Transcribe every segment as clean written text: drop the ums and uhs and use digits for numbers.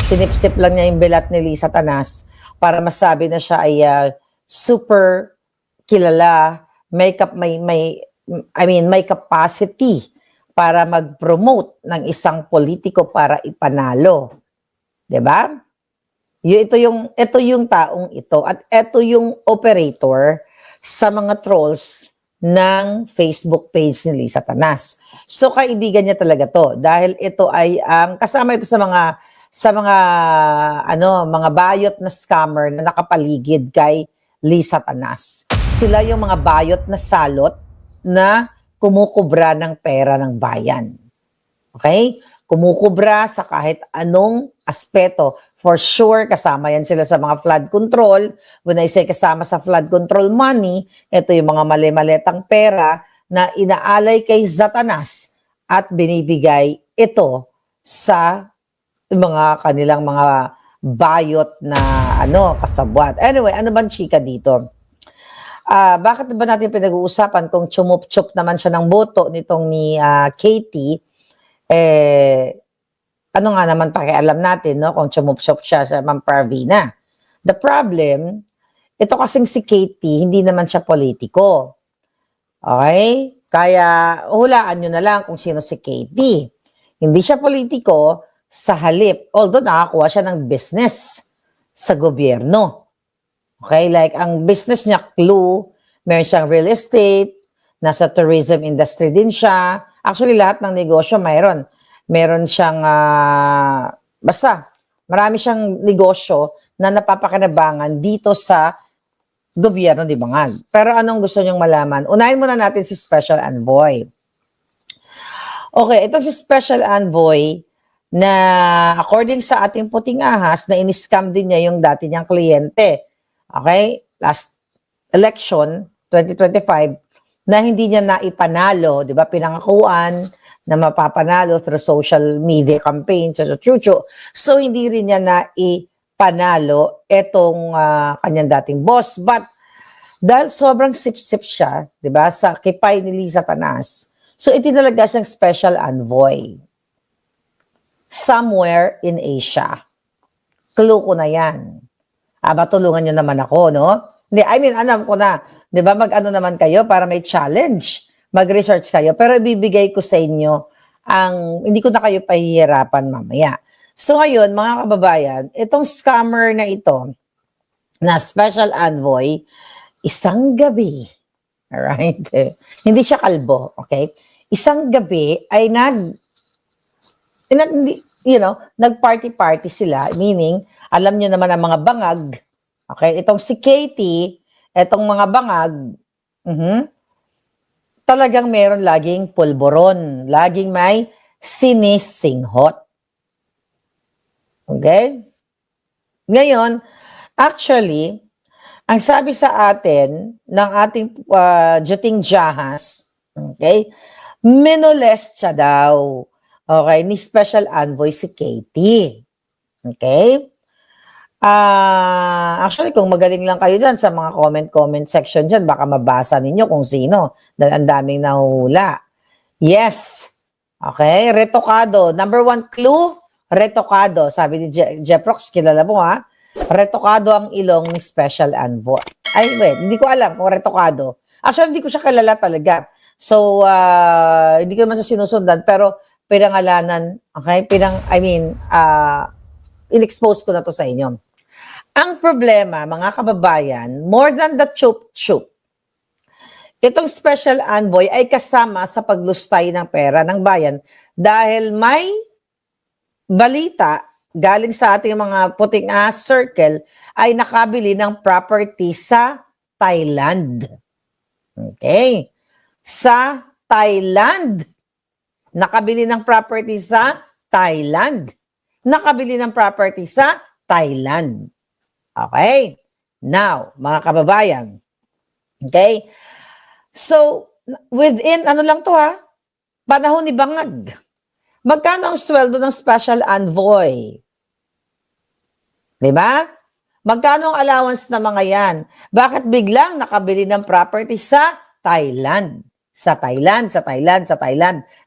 sinipsip lang niya yung bilat ni Lisa Tanas para masabi na siya ay super kilala, may capacity para mag-promote ng isang politiko para ipanalo. 'Di ba? Ito yung taong ito at ito yung operator sa mga trolls ng Facebook page ni Lisa Tanas. So kaibigan niya talaga 'to dahil ito ay ang kasama ito sa mga bayot na scammer na nakapaligid kay Lisa Tanas. Sila yung mga bayot na salot na kumukubra ng pera ng bayan. Okay? Kumukubra sa kahit anong aspeto. For sure, kasama yan sila sa mga flood control. When I say kasama sa flood control money, ito yung mga mali-maletang pera na inaalay kay Satanas at binibigay ito sa mga kanilang mga bayot na kasabwat. Anyway, ano bang chika dito? Bakit ba natin pinag-uusapan kung chumup-chup naman siya ng boto nitong ni Katie? Ano nga naman pakialam natin, no? Kung chumup-chup siya sa Ma'am Pravina. The problem, ito kasing si Katie, hindi naman siya politiko. Okay? Kaya hulaan nyo na lang kung sino si Katie. Hindi siya politiko sa halip. Although nakakuha siya ng business sa gobyerno. Okay? Like, ang business niya, Clue, meron siyang real estate, nasa tourism industry din siya. Actually, lahat ng negosyo mayroon. Meron siyang, basta, marami siyang negosyo na napapakinabangan dito sa gobyerno ni Bangag. Pero anong gusto niyong malaman? Unahin muna natin si Special Envoy. Okay, itong si Special Envoy na according sa ating puting ahas, na in-scam din niya yung dati niyang kliyente. Okay? Last election, 2025, na hindi niya naipanalo, di ba? Pinangakuan na mapapanalo through social media campaign, so hindi rin niya naipanalo itong kanyang dating boss. But dahil sobrang sip-sip siya, di ba, sa kipay ni Lisa Tanas, so itinalaga siyang special envoy somewhere in Asia. Clue ko na yan. Tulungan niyo naman ako, no? Hindi, alam ko na. Di ba, mag-ano naman kayo para may challenge. Mag-research kayo. Pero ibibigay ko sa inyo hindi ko na kayo pahihirapan mamaya. So ngayon, mga kababayan, itong scammer na ito, na special envoy, isang gabi, alright? Hindi siya kalbo, okay? Isang gabi ay nag-party-party sila, meaning, alam nyo naman ang mga bangag, okay? Itong si Katie, itong mga bangag, talagang meron laging pulboron, laging may sinisinghot. Okay? Ngayon, actually, ang sabi sa atin ng ating Juting Jahas, okay, minolest siya daw, okay, ni Special Envoy si Katie. Okay? Actually, kung magaling lang kayo dyan sa mga comment section dyan, baka mabasa ninyo kung sino. Dahil ang daming nahuhula. Yes. Okay, retokado. Number 1 clue, retokado. Sabi ni Jeprox, kilala mo ha? Retokado ang ilong ni Special Envoy. Hindi ko alam kung retokado. Actually, hindi ko siya kilala talaga. So, hindi ko naman siya sinusundan. Pero, pinangalanan, okay? In-expose ko na to sa inyo. Ang problema, mga kababayan, more than the chup-chup, itong special envoy ay kasama sa paglustay ng pera ng bayan dahil may balita galing sa ating mga puting circle ay nakabili ng property sa Thailand. Okay? Sa Thailand. Nakabili ng property sa Thailand. Nakabili ng property sa Thailand. Okay? Now, mga kababayan. Okay? So, within, panahon ni Bangag. Magkano ang sweldo ng special envoy? Diba? Magkano ang allowance na mga yan? Bakit biglang nakabili ng property sa Thailand? Sa Thailand.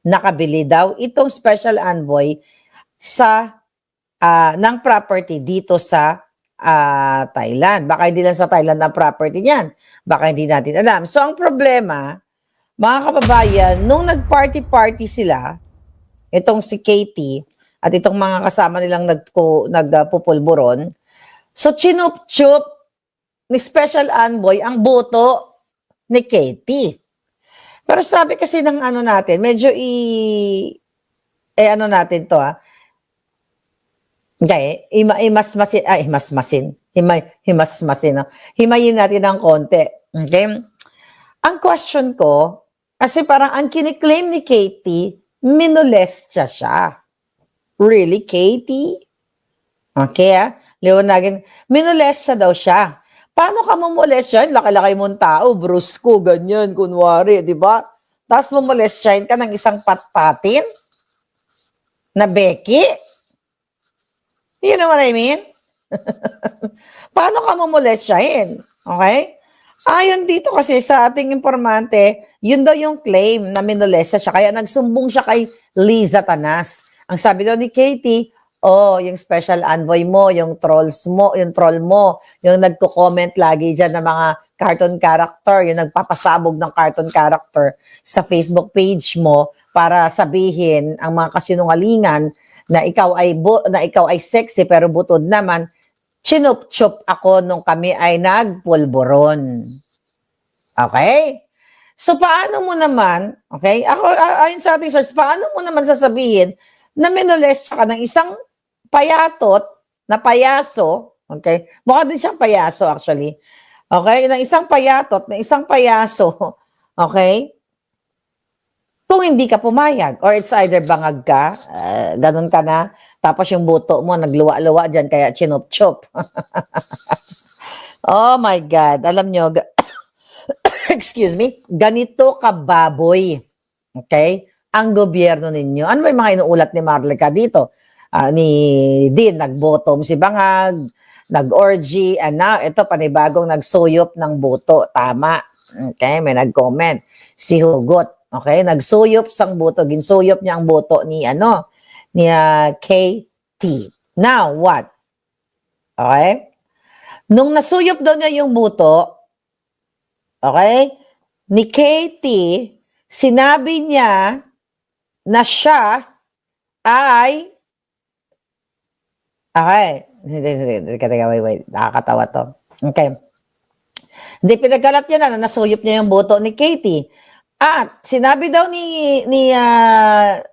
Nakabili daw itong special envoy sa ng property dito sa Thailand. Baka hindi lang sa Thailand ang property niyan. Baka hindi natin alam. So, ang problema, mga kababayan, nung nag-party-party sila, itong si Katie at itong mga kasama nilang nagpupulburon, so chinup-chup ni Special Envoy ang boto ni Katie. Pero sabi kasi ng ano natin, medyo ano natin to okay, himasmasin, no? Himayin natin ng konti. Okay? Ang question ko, kasi parang ang kiniklaim ni Katie, minolestya siya. Really, Katie? Okay, liwanagin. Minolestya daw siya. Paano ka mamolestya? Laki-laki mong tao, brusko, ganyan, kunwari, di ba? Tapos mamolestyahin ka ng isang patpatin na Becky? You know what I mean? Paano ka mamolestyahin? Okay? Ayon dito kasi sa ating informante, yun daw yung claim na minolestya siya. Kaya nagsumbong siya kay Liza Tanas. Ang sabi daw ni Katie, yung special envoy mo, yung troll mo, yung nagko-comment lagi dyan ng mga cartoon character, yung nagpapasabog ng cartoon character sa Facebook page mo para sabihin ang mga kasinungalingan na ikaw ay sexy pero butod naman, chinup-chup ako nung kami ay nagpulburon. Okay? So, paano mo naman, okay, ayon sa ating source, paano mo naman sasabihin na minolestya ka ng isang payatot na payaso, okay, mukha din siyang payaso actually, okay, ng isang payatot, na isang payaso, okay, kung hindi ka pumayag, or it's either bangag ka, ganun ka na, tapos yung buto mo nagluwa-luwa dyan, kaya chinup-chup. Oh my God, alam nyo, excuse me, ganito kababoy, okay, ang gobyerno ninyo. Ano ba yung mga inuulat ni Marlica dito? Ni Din, nag-bottom si Bangag, nag-orgy, and now, ito, panibagong nagsuyop ng boto. Tama. Okay, may nag-comment. Si Hugot, okay, nagsuyop sang boto. Ginsuyop niya ang boto ni, KT. Now, what? Okay? Nung nasuyop daw niya yung boto, okay, ni KT, sinabi niya na siya ay okay. Teka, wait. Nakakatawa to. Okay. Hindi, pinagkalat niya na nasuyop niya yung boto ni Katie. At sinabi daw ni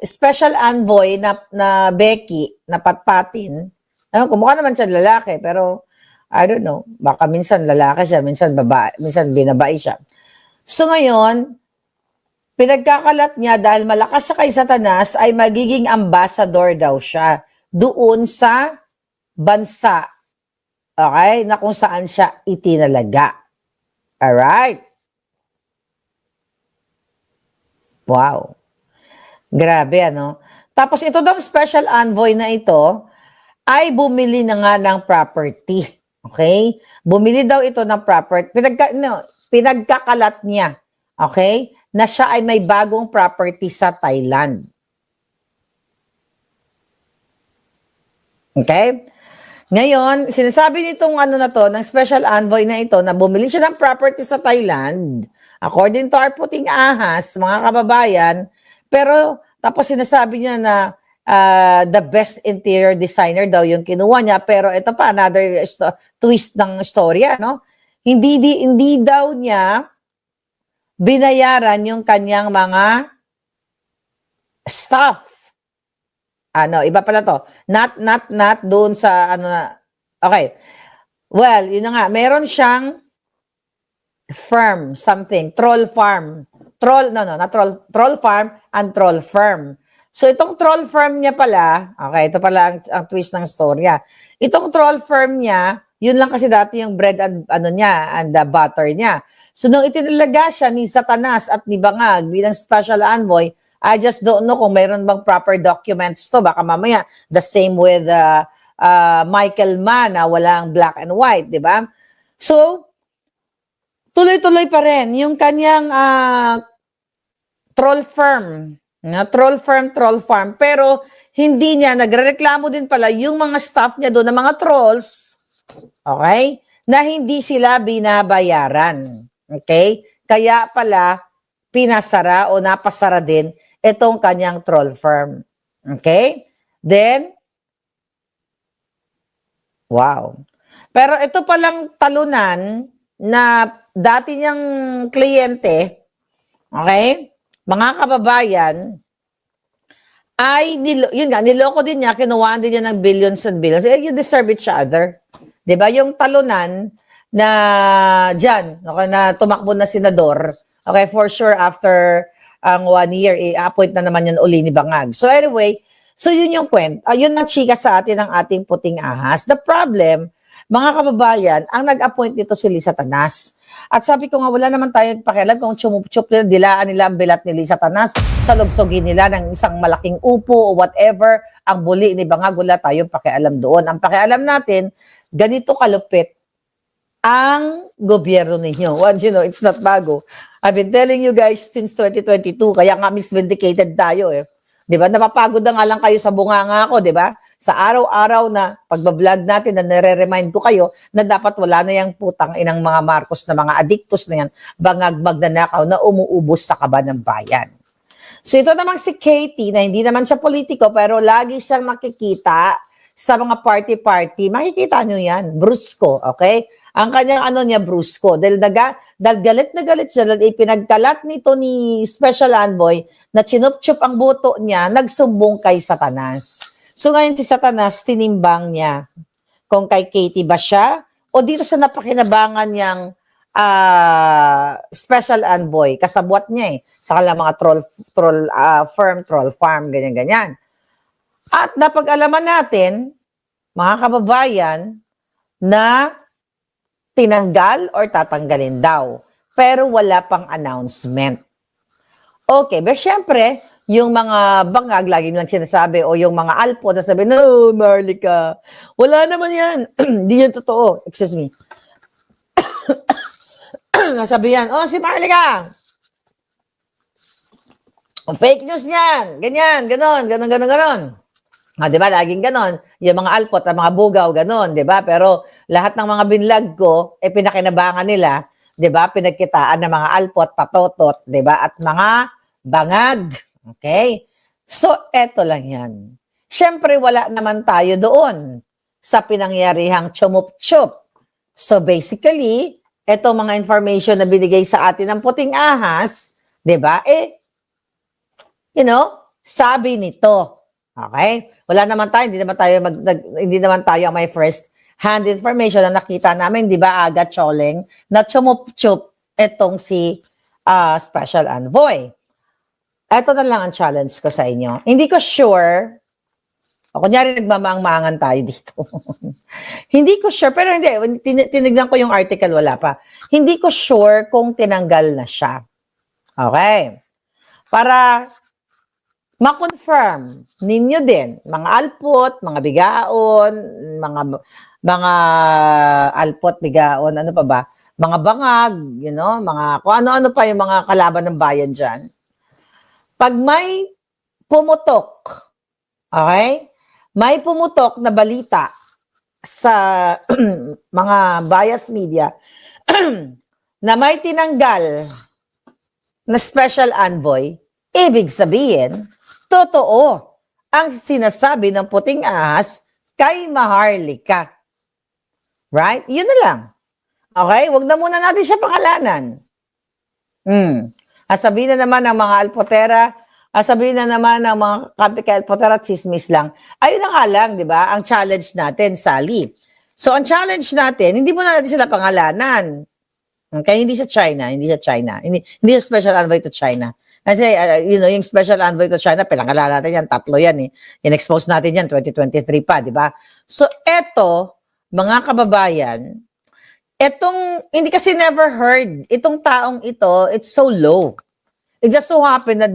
Special Envoy na Becky, na patpatin, kumukha naman siya lalaki, pero I don't know, baka minsan lalaki siya, minsan babae, minsan binabae siya. So ngayon, pinagkakalat niya dahil malakas siya kay Satanas, ay magiging ambassador daw siya doon sa bansa, okay, na kung saan siya itinalaga. Alright? Wow. Grabe, ano? Tapos ito daw special envoy na ito ay bumili na nga ng property. Okay? Bumili daw ito ng property. Pinagkakalat niya. Okay? Na siya ay may bagong property sa Thailand. Okay? Ngayon, sinasabi nitong ng special envoy na ito na bumili siya ng property sa Thailand, according to our puting ahas, mga kababayan, pero tapos sinasabi niya na the best interior designer daw yung kinuha niya, pero ito pa, another twist ng storya, no? Hindi daw niya binayaran yung kanyang mga staff. Iba pala to. Not doon sa okay. Well, yun na nga, meron siyang firm, something, troll farm. Troll farm and troll firm. So itong troll firm niya pala, okay, ito pala ang twist ng storya. Itong troll firm niya, yun lang kasi dati yung bread and and the butter niya. So nung itinalaga siya ni Satanas at ni Bangag bilang special envoy, I just don't know kung mayroon bang proper documents to. Baka mamaya, the same with Michael Mann na walang black and white, di ba? So, tuloy-tuloy pa rin yung kanyang troll farm. Troll farm. Pero, hindi niya, nagrereklamo din pala yung mga staff niya doon, ng mga trolls, okay, na hindi sila binabayaran. Okay? Kaya pala, pinasara o napasara din itong kanyang troll firm. Okay? Then, wow. Pero ito palang talunan na dati niyang kliyente, okay, mga kababayan, ay, yun nga, niloko din niya, kinuhaan din niya ng billions and billions. You deserve each other. Diba? Yung talunan na dyan, okay, na tumakbo na senador, okay, for sure after ang 1 year, i-appoint na naman yan uli ni Bangag. So anyway, so yun yung kwento. Yun ang chika sa atin ng ating puting ahas. The problem, mga kababayan, ang nag-appoint nito si Lisa Tanas. At sabi ko nga, wala naman tayong pakialam kung chumup-chup nila, dilaan nila ang bilat ni Lisa Tanas, salugsogin nila ng isang malaking upo o whatever, ang buli ni Bangag, wala tayong pakialam doon. Ang pakialam natin, ganito kalupit ang gobyerno ninyo. What you know, it's not bago. I've been telling you guys since 2022, kaya nga misvindicated tayo eh. Di ba? Napapagod na nga lang kayo sa bunganga ko, di ba? Sa araw-araw na pagbablog natin na nare-remind ko kayo na dapat wala na yung putang inang mga Marcos na mga adiktos na yan, bangag magnanakaw na umuubos sa kaba ng bayan. So ito namang si Katie na hindi naman siya politiko pero lagi siyang nakikita sa mga party-party. Makikita nyo yan, brusko, okay? Ang kanyang ano niya, brusko. Dahil galit na galit siya, dahil ipinagkalat nito ni Special Envoy na chinup-chup ang buto niya, nagsumbong kay Satanas. So ngayon si Satanas, tinimbang niya kung kay Katie ba siya o dito sa napakinabangan niyang Special Envoy, kasabwat niya eh, sa kanilang mga troll farm, ganyan-ganyan. At napag-alaman natin, mga kababayan, na tinanggal or tatanggalin daw. Pero wala pang announcement. Okay, pero syempre, yung mga bangag, lagi lang sinasabi, o yung mga alpo, na sabi, no, Marlica, wala naman yan. Hindi yan totoo. Excuse me. Nasabi yan, oh, si Marlica, fake news yan. Ganyan, ganon. Di ba, laging ganon. Yung mga alpot, ang mga bugaw, ganon, di ba? Pero lahat ng mga binlag ko, pinakinabangan nila, di ba? Pinagkitaan ng mga alpot, patotot, di ba? At mga bangag. Okay? So, eto lang yan. Siyempre, wala naman tayo doon sa pinangyarihang chumup-chup. So, basically, eto mga information na binigay sa atin ng puting ahas, di ba? Sabi nito, okay? Wala naman tayo, hindi naman tayo ang may first hand information na nakita namin, di ba, Aga Choleng, na chumup-chup etong si Special Envoy. Ito na lang ang challenge ko sa inyo. Hindi ko sure, kunyari nagmamaang-maangan tayo dito. Hindi ko sure, pero hindi, tinignan ko yung article, wala pa. Hindi ko sure kung tinanggal na siya. Okay? Para ma-confirm ninyo din, mga alpot, mga bigaon, mga alpot, bigaon, ano pa ba? Mga bangag, mga kung ano-ano pa yung mga kalaban ng bayan dyan. Pag may pumutok, okay? May pumutok na balita sa mga bias media na may tinanggal na Special Envoy, ibig sabihin, totoo ang sinasabi ng puting ahas kay Maharlika. Right? Yun na lang. Okay? Huwag na muna natin siya pangalanan. Sabihin na naman ng mga alpotera, sabihin na naman ng mga kampi kay alpotera, chismis lang. Ayun na nga lang, di ba? Ang challenge natin, Sally. So, ang challenge natin, hindi muna natin sila pangalanan. Okay? Hindi sa China. Hindi sa Special Envoy to China. Kasi, yung Special Envoy to China, pinangalala natin yan, 3 yan eh. In-expose natin yan, 2023 pa, di ba? So, eto, mga kababayan, hindi kasi never heard, itong taong ito, it's so low. It just so happened na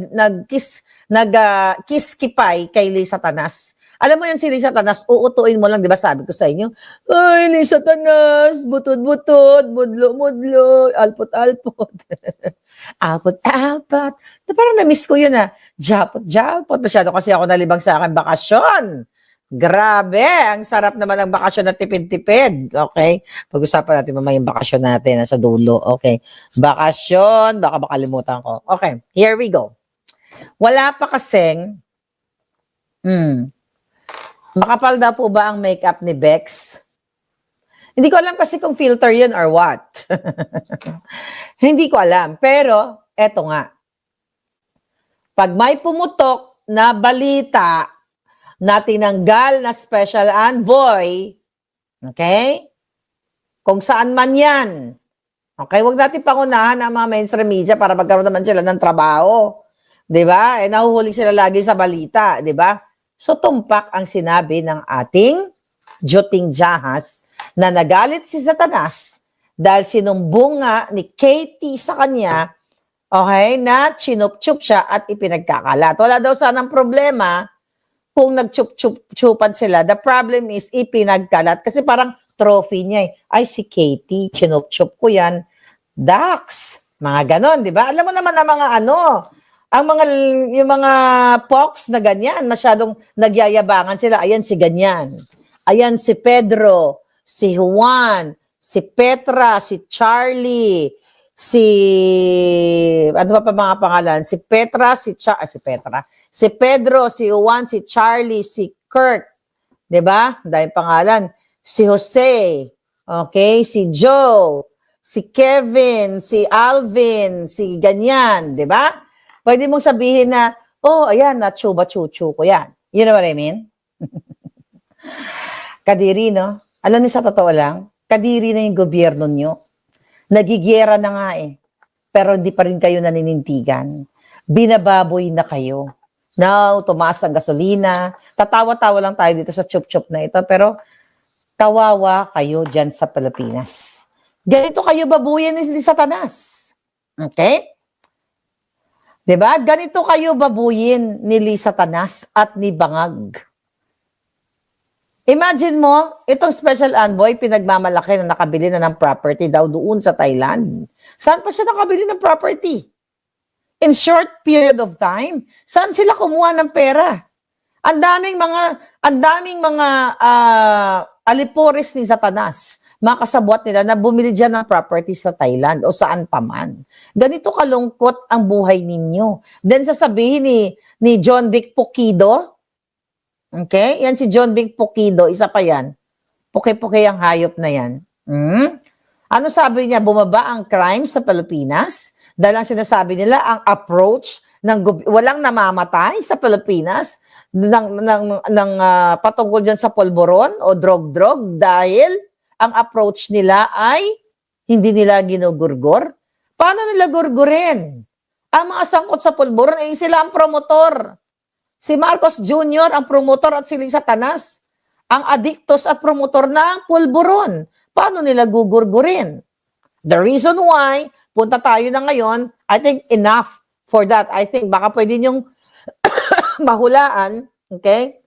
nag-kiskipay kay Lisa Tanas. Alam mo yan si Satanas, uutuin mo lang, di ba sabi ko sa inyo, ay, ni Satanas, butod-butod, mudlo-mudlo, alpot-alpot. Alpot-alpot. Parang na-miss ko yun Japot-japot. Masyado kasi ako nalibang sa akin bakasyon. Grabe, ang sarap naman ng bakasyon na tipid-tipid. Okay? Pag-usapan natin mamaya yung bakasyon natin nasa dulo. Okay. Bakasyon, baka makalimutan ko. Okay, here we go. Wala pa kasing, makapal daw po ba ang makeup ni Bex? Hindi ko alam kasi kung filter yun or what. Hindi ko alam. Pero, eto nga. Pag may pumutok na balita na tinanggal na special envoy, okay? Kung saan man yan. Okay, wag natin pangunahan ang mga mainstream media para magkaroon naman sila ng trabaho. 'Di ba? Nahuhuli sila lagi sa balita, 'di ba? So tumpak ang sinabi ng ating Joting Jahas na nagalit si Satanas dahil sinumbong nga ni Katie sa kanya, okay, na chinup-chup siya at ipinagkakalat. Wala daw sanang problema kung nagchup-chupan sila. The problem is ipinagkalat kasi parang trophy niya Ay, si Katie, chinup-chup ko yan. Dax, mga ganon, di ba? Alam mo naman ang mga yung mga pox na ganyan, masyadong nagyayabangan sila. Ayan si ganyan. Ayan si Pedro, si Juan, si Petra, si Charlie, ano pa mga pangalan? Si Petra, si Pedro, si Juan, si Charlie, si Kurt. 'Di ba? Dahil pangalan. Si Jose, okay? Si Joe, si Kevin, si Alvin, si ganyan. 'Di ba? Pwede mong sabihin na, oh, ayan, chuchu ko yan. You know what I mean? Kadiri, no? Alam niyo sa totoo lang, kadiri na yung gobyerno nyo. Nagigiyera na nga pero hindi pa rin kayo naninintigan. Binababoy na kayo. Now, tumaas ang gasolina. Tatawa-tawa lang tayo dito sa chup-chup na ito, pero kawawa kayo dyan sa Pilipinas. Ganito kayo babuyin ni Satanas. Okay? Diba? Ganito kayo babuyin ni Satanas at ni Bangag. Imagine mo, itong special envoy, pinagmamalaki na nakabili na ng property daw doon sa Thailand. Saan pa siya nakabili ng property? In short period of time. Saan sila kumuha ng pera? Ang daming mga alipores ni Satanas, mga kasabwat nila na bumili dyan ng property sa Thailand o saan pa man. Ganito kalungkot ang buhay ninyo. Then sasabihin ni John Vic Pukido, okay? Yan si John Vic Pukido, isa pa yan. Puke-puke ang hayop na yan. Ano sabi niya? Bumaba ang crime sa Pilipinas? Dahil ang sinasabi nila, ang approach ng walang namamatay sa Pilipinas ng patungkol dyan sa polboron o drog-drog dahil ang approach nila ay hindi nila ginugurgor. Paano nila gurgurin? Ang mga sangkot sa polboron ay sila ang promotor. Si Marcos Jr. ang promotor at si Satanas ang adiktos at promotor ng pulburon. Paano nila gugurgurin? The reason why, punta tayo na ngayon, I think enough for that. I think baka pwede niyong mahulaan, okay?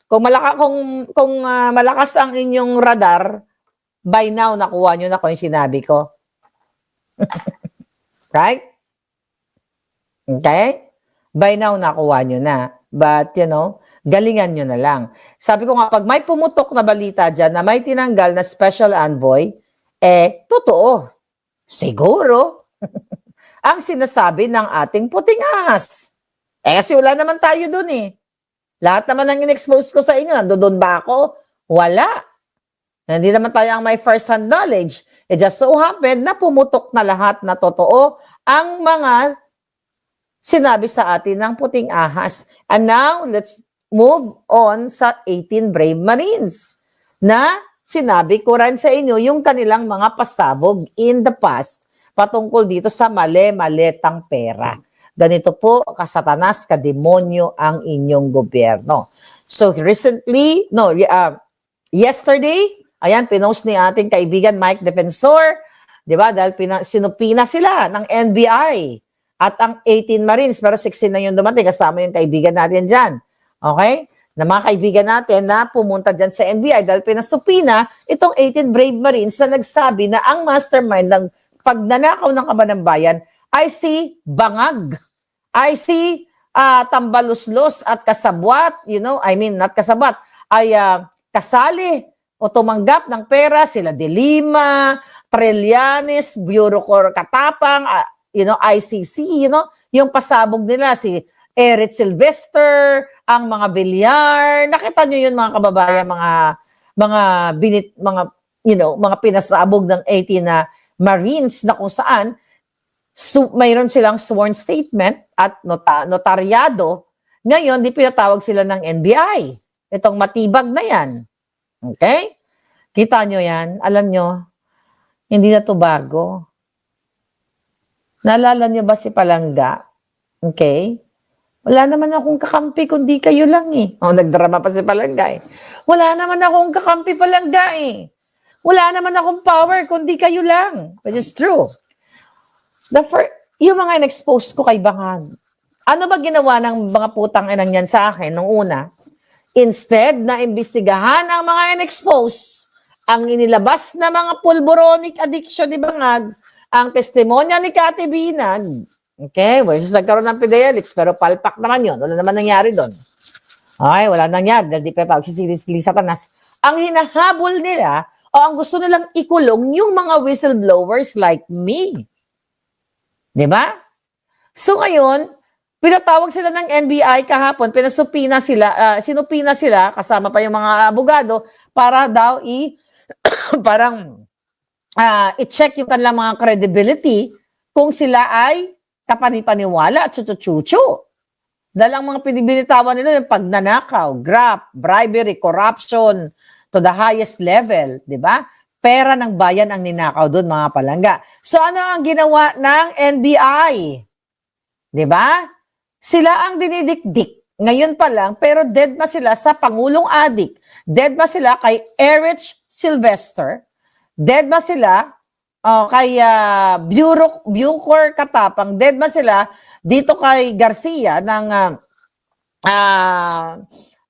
Kung malakas ang inyong radar, by now nakuha niyo na kung yung sinabi ko. Right? Okay? By now nakuha niyo na. But, galingan nyo na lang. Sabi ko nga, pag may pumutok na balita dyan na may tinanggal na special envoy, totoo. Siguro. Ang sinasabi ng ating puting ahas. Kasi wala naman tayo dun Lahat naman ang in-expose ko sa inyo, nandoon ba ako? Wala. Hindi naman tayo ang may first-hand knowledge. It just so happened na pumutok na lahat na totoo ang mga sinabi sa atin ng puting ahas. And now, let's move on sa 18 Brave Marines na sinabi ko rin sa inyo yung kanilang mga pasabog in the past patungkol dito sa mali-maletang pera. Ganito po, kasatanas, kademonyo ang inyong gobyerno. So recently, yesterday, ayan, pinost ni ating kaibigan Mike Defensor, di ba? Dahil sinupina sila ng NBI. At ang 18 Marines, pero 16 na yung dumating, kasama yung kaibigan natin dyan. Okay? na mga kaibigan natin na pumunta dyan sa NBI dahil pinasupina itong 18 Brave Marines na nagsabi na ang mastermind ng pagnanakaw ng Kabanang Bayan ay si Bangag, ay si Tambaluslos at kasabwat, not kasabwat, ay kasali o tumanggap ng pera sila De Lima, Trillanes, Bureau Cor Katapang, ICC, yung pasabog nila si Eric Sylvester, ang mga Villar. Nakita nyo yun mga kababayan, mga pinasabog ng 18 na Marines na kung saan mayroon silang sworn statement at notaryado. Ngayon, di pinatawag sila ng NBI. Itong matibag na yan. Okay? Kita nyo yan? Alam nyo, hindi na to bago. Naalala nyo ba si Palangga? Okay? Wala naman akong kakampi kundi kayo lang eh. Nagdrama pa si Palangga eh. Wala naman akong kakampi Palangga eh. Wala naman akong power kundi kayo lang. Which is true. Yung mga in-expose ko kay Bangag, ano ba ginawa ng mga putang inang yan sa akin nung una? Instead na imbestigahan ang mga in-expose, ang inilabas na mga pulboronic addiction ni Bangag, ang testimonya ni Kati Binag, okay, versus nagkaroon ng Fidelix, pero palpak naman yun. Wala naman nangyari doon. Okay, wala nangyari. Dahil di pa si Lisa Tanas. Ang hinahabol nila, o ang gusto nilang ikulong, yung mga whistleblowers like me. Diba? So ngayon, pinatawag sila ng NBI kahapon, sinupina sila, kasama pa yung mga abogado, para daw i-check yung kanilang mga credibility kung sila ay kapanipaniwala at chuchu-chuchu. Dahil ang mga pinibinitawan nila yung pagnanakaw, graft, bribery, corruption to the highest level, di ba? Pera ng bayan ang ninakaw doon, mga palangga. So ano ang ginawa ng NBI? Di ba? Sila ang dinidikdik. Ngayon pa lang, pero dead ba sila sa Pangulong Adik? Dead ba sila kay Eric Sylvester? Dead ba sila kay Bucor Katapang? Dead ba sila dito kay Garcia ng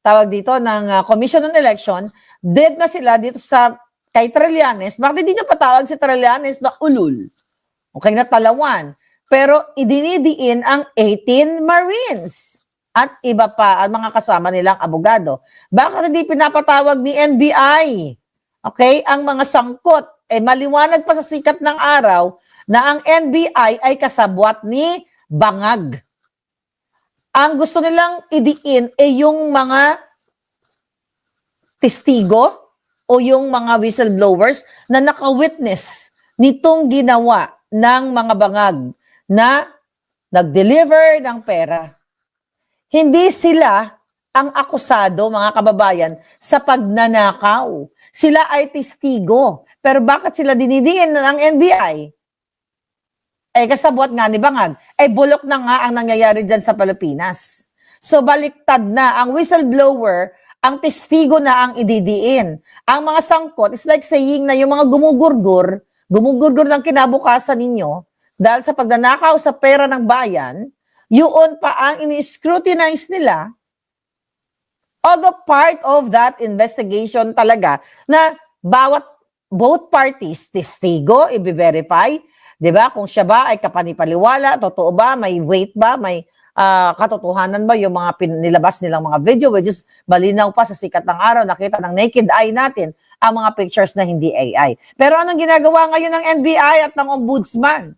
tawag dito ng Commission on Election? Dead na sila dito sa kay Trillanes. Bakit hindi nyo patawag si Trillanes na ulul? Okay, na Talawan. Pero idinidiin ang 18 Marines at iba pa ang mga kasama nilang abogado. Bakit hindi pinapatawag ni NBI? Okay, ang mga sangkot, maliwanag pa sa sikat ng araw na ang NBI ay kasabwat ni Bangag. Ang gusto nilang idiin ay yung mga testigo o yung mga whistleblowers na naka-witness nitong ginawa ng mga Bangag na nag-deliver ng pera. Hindi sila ang akusado, mga kababayan, sa pagnanakaw. Sila ay testigo. Pero bakit sila dinidiin ng NBI? Kasabwat nga ni Bangag. Bulok na nga ang nangyayari dyan sa Pilipinas. So baliktad na. Ang whistleblower, ang testigo na ang ididiin. Ang mga sangkot, it's like saying na yung mga gumugurgur ng kinabukasan ninyo, dahil sa pagnanakaw sa pera ng bayan, yun pa ang ini-scrutinize nila, although part of that investigation talaga, na both parties, testigo, i-verify, di ba? Kung siya ba ay kapanipaliwala, totoo ba, may weight ba, may katotohanan ba yung mga nilabas nilang mga video, which is malinaw pa sa sikat ng araw, nakita ng naked eye natin ang mga pictures na hindi AI. Pero anong ginagawa ngayon ng NBI at ng Ombudsman?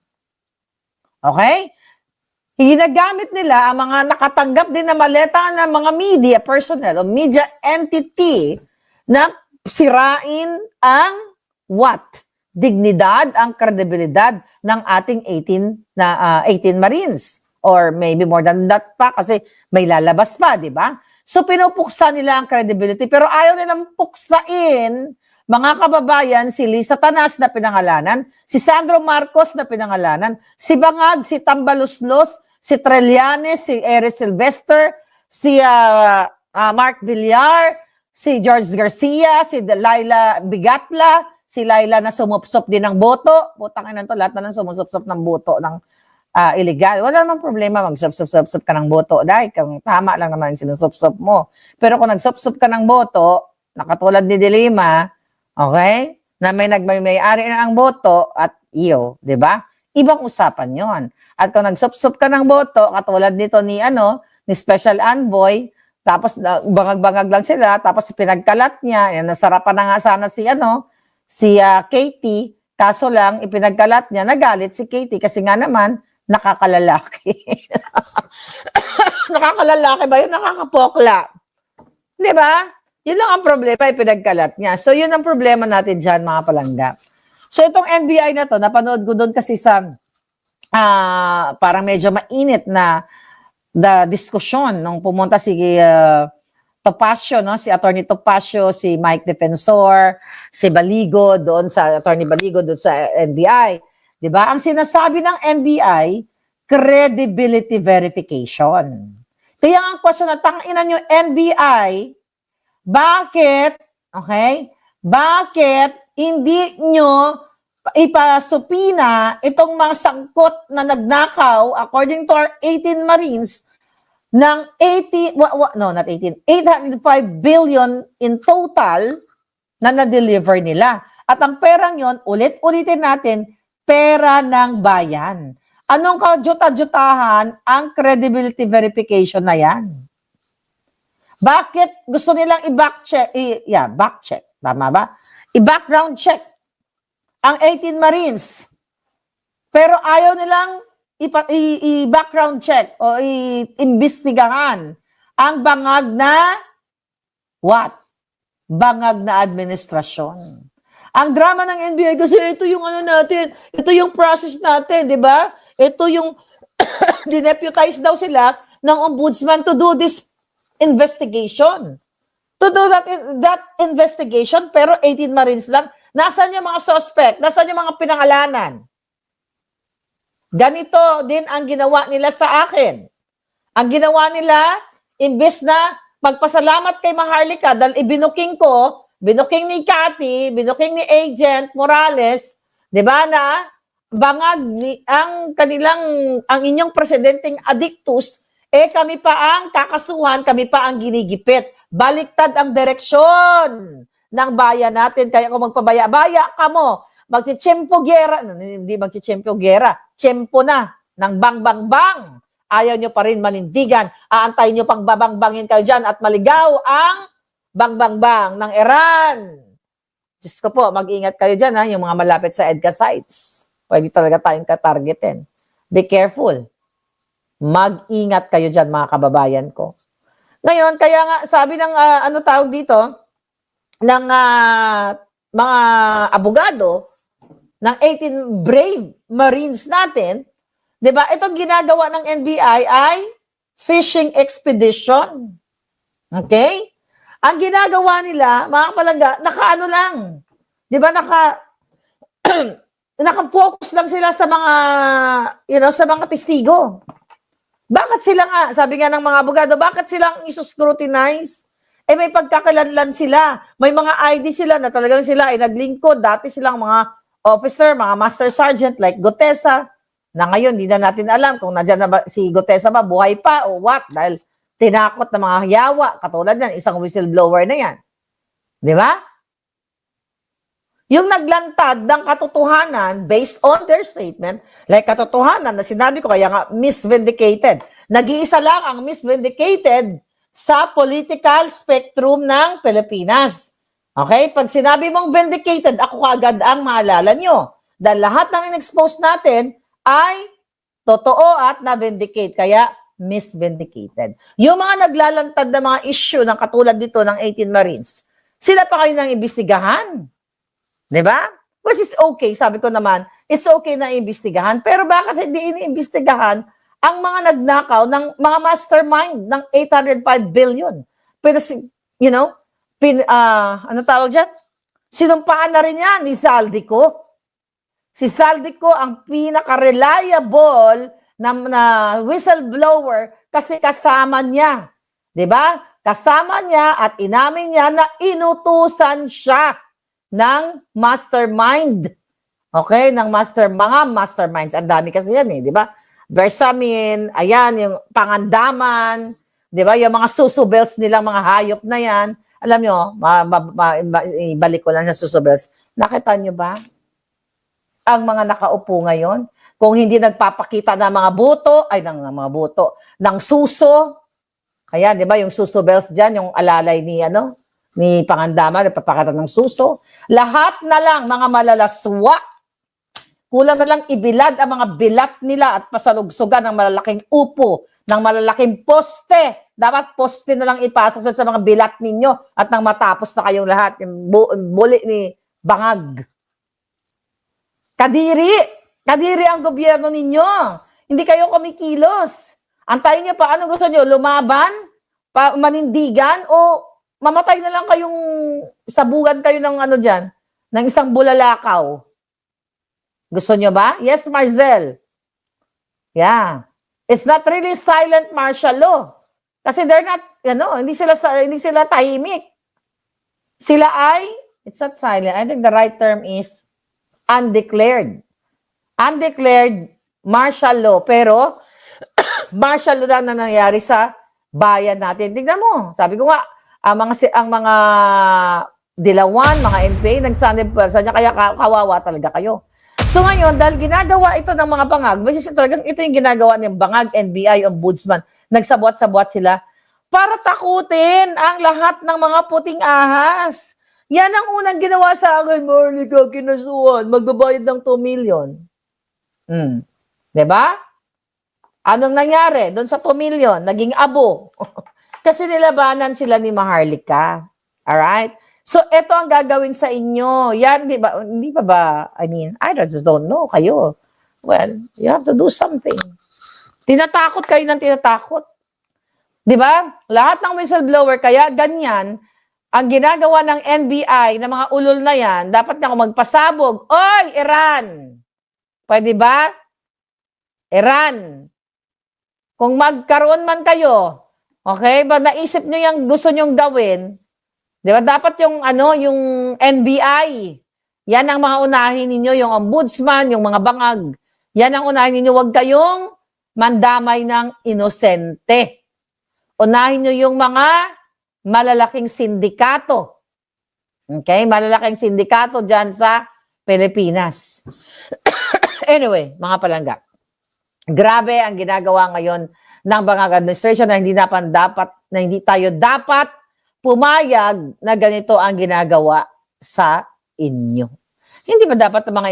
Okay? Ginagamit nila ang mga nakatanggap din na maleta ng mga media personnel o media entity na sirain ang what? Dignidad, ang kredibilidad ng ating 18 Marines. Or maybe more than that pa kasi may lalabas pa, di ba? So pinupuksa nila ang credibility pero ayaw nilang puksain, mga kababayan, si Lisa Tanas na pinangalanan, si Sandro Marcos na pinangalanan, si Bangag, si Tambaluslos, si Trillanes, si Eric Sylvester, si Mark Villar, si George Garcia, si Laila Bigatla, si Laila na sumupsop din ng boto. Putang ina to, lahat na lang sumusupsop ng boto ng illegal. Wala namang problema, mag-sub-sub ka ng boto. Dahil tama lang naman yung sinusub-sub mo. Pero kung nag-sub-sub ka ng boto, nakatulad ni Dilima, okay, na may-ari na ang boto at iyo, di ba? Ibang usapan yon. At kung nag-sub-sub ka ng boto, katulad nito ni Special Envoy, tapos bangag-bangag lang sila, tapos pinagkalat niya, nasarapan na nga sana si Katie, kaso lang, ipinagkalat niya, nagalit si Katie kasi nga naman, nakakalalaki. Nakakalalaki ba yun? Nakakapokla. Di ba? Yun lang ang problema, ipinagkalat niya. So, yun ang problema natin dyan, mga palangga. So, itong NBI na to, napanood ko doon kasi sa parang medyo mainit na diskusyon nung pumunta si Topacio, si Attorney Topacio, si Mike Defensor, si Baligo, doon sa Attorney Baligo, doon sa NBI. Diba? Ang sinasabi ng NBI, credibility verification. Kaya ang question na tanginan yung NBI, bakit hindi nyo ipasupina itong mga sangkot na nagnakaw according to our 18 Marines ng 805 billion in total na na-deliver nila. At ang perang yon, ulit-ulitin natin, pera ng bayan. Anong kajuta-jutahan ang credibility verification na yan? Bakit gusto nilang back-check, tama ba? I-background check ang 18 Marines. Pero ayaw nilang i-background check o i-imbestigahan ang bangag na bangag na administrasyon. Ang drama ng NBI kasi ito yung natin, ito yung process natin, di ba? Ito yung dineputize daw sila ng ombudsman to do this investigation. To do that investigation, pero 18 Marines lang. Nasaan yung mga suspect? Nasaan yung mga pinangalanan? Ganito din ang ginawa nila sa akin. Ang ginawa nila, imbes na magpasalamat kay Maharlika dahil ibinuking ko, binuking ni Cathy, binuking ni Agent Morales, 'di ba na bangag ang inyong presidenteng addictus, kami pa ang kakasuhan, kami pa ang ginigipit. Baliktad ang direksyon ng bayan natin. Kaya kung magpabaya-baya ka mo, magtsitsempo-gera, hindi magtsitsempo-gera, tsempo na ng bang-bang-bang. Ayaw nyo pa rin manindigan. Aantayin nyo pang babang-bangin kayo dyan at maligaw ang bang-bang-bang ng Iran. Diyos ko po, mag-ingat kayo dyan, yung mga malapit sa EDCA sites. Pwede talaga tayong katargetin. Be careful. Mag-ingat kayo dyan, mga kababayan ko. Ngayon, kaya nga, sabi ng, tawag dito, ng mga abogado, ng 18 brave Marines natin, di ba, itong ginagawa ng NBI ay fishing expedition. Okay? Ang ginagawa nila, mga palangga, naka-ano lang. Di ba, naka-focus lang sila sa mga, sa mga testigo. Bakit sila nga, sabi nga ng mga abogado, bakit silang isuscrutinize? May pagkakalanlan sila. May mga ID sila na talagang sila ay naglingkod. Dati silang mga officer, mga master sergeant like Gutesa, na ngayon, di na natin alam kung nandiyan na ba, si Gutesa ba, buhay pa o what, dahil tinakot ng mga yawa, katulad yan, isang whistleblower na yan. Di ba? Yung naglantad ng katotohanan based on their statement, like katotohanan na sinabi ko, kaya nga misvindicated. Nag-iisa lang ang misvindicated sa political spectrum ng Pilipinas. Okay? Pag sinabi mong vindicated, ako kaagad ang maalala nyo. Dahil lahat ng in-expose natin ay totoo at na-vindicate. Kaya, misvindicated. Yung mga naglalantad na mga issue ng katulad dito ng 18 Marines, sila pa kayo nang imbestigahan. Diba? Which is okay. Sabi ko naman, it's okay na imbestigahan. Pero bakit hindi iniimbestigahan ang mga nagnakaw ng mga mastermind ng 805 billion? Ano tawag dyan? Sinumpaan na rin yan ni Zaldico. Si Zaldico ang pinaka-reliable na whistleblower kasi kasama niya. 'Di ba? Kasama niya at inamin niya na inutusan siya ng mastermind. Okay? Ng mga masterminds. Ang dami kasi yan 'di ba? Bersamin, ayan, yung Pangandaman, di ba? Yung mga susubels nilang mga hayop na yan. Alam nyo, ibalik ko lang sa susubels. Nakita nyo ba? Ang mga nakaupo ngayon, kung hindi nagpapakita ng mga buto, ng suso, ayan, di ba, yung suso bells dyan, yung alalay ni Pangandaman, nagpapakita ng suso, lahat na lang mga malalaswa, kulang na lang ibilad ang mga bilat nila at pasalugsugan ng malalaking upo, ng malalaking poste. Dapat poste na lang ipasok sa mga bilat ninyo at nang matapos na kayong lahat, yung buli ni Bangag. Kadiri ang gobyerno ninyo. Hindi kayo kumikilos. Antayin niyo pa, ano gusto niyo? Lumaban? Manindigan? O mamatay na lang kayong sabugan kayo ng dyan? Ng isang bulalakaw? Gusto niyo ba? Yes, Marcel. Yeah. It's not really silent martial law. Kasi they're not, hindi sila tahimik. Sila ay, it's not silent. I think the right term is undeclared. Undeclared martial law. Pero, martial law lang na nangyayari sa bayan natin. Tignan mo. Sabi ko nga, ang mga dilawan, mga NPA, nagsanib pwersa niya, kaya kawawa talaga kayo. So ngayon, dahil ginagawa ito ng mga bangag, talagang ito yung ginagawa ng bangag, NBI, Ombudsman, nagsabwat-sabwat sila para takutin ang lahat ng mga puting ahas. Yan ang unang ginawa sa akin, Marlica, kinasuhan, magbabayad ng 2 million. Diba? Anong nangyari? Doon sa 2 million, naging abo. Kasi nilabanan sila ni Maharlika. Alright? So, ito ang gagawin sa inyo. Yan, hindi ba? I mean, I just don't know kayo. Well, you have to do something. Tinatakot kayo ng tinatakot. Di ba? Lahat ng whistleblower, kaya ganyan, ang ginagawa ng NBI, ng mga ulol na yan, dapat na magpasabog. Oy, Iran! Pwede ba? Iran. Kung magkaroon man kayo, okay, ba naisip nyo yung gusto nyong gawin, di ba? Dapat yung NBI, yan ang mga unahin ninyo, yung ombudsman, yung mga bangag. Yan ang unahin ninyo, huwag kayong mandamay ng inosente. Unahin nyo yung mga malalaking sindikato. Okay? Malalaking sindikato dyan sa Pilipinas. Anyway, mga palangga. Grabe ang ginagawa ngayon ng bangag administration na hindi tayo dapat pumayag na ganito ang ginagawa sa inyo. Hindi ba dapat ang mga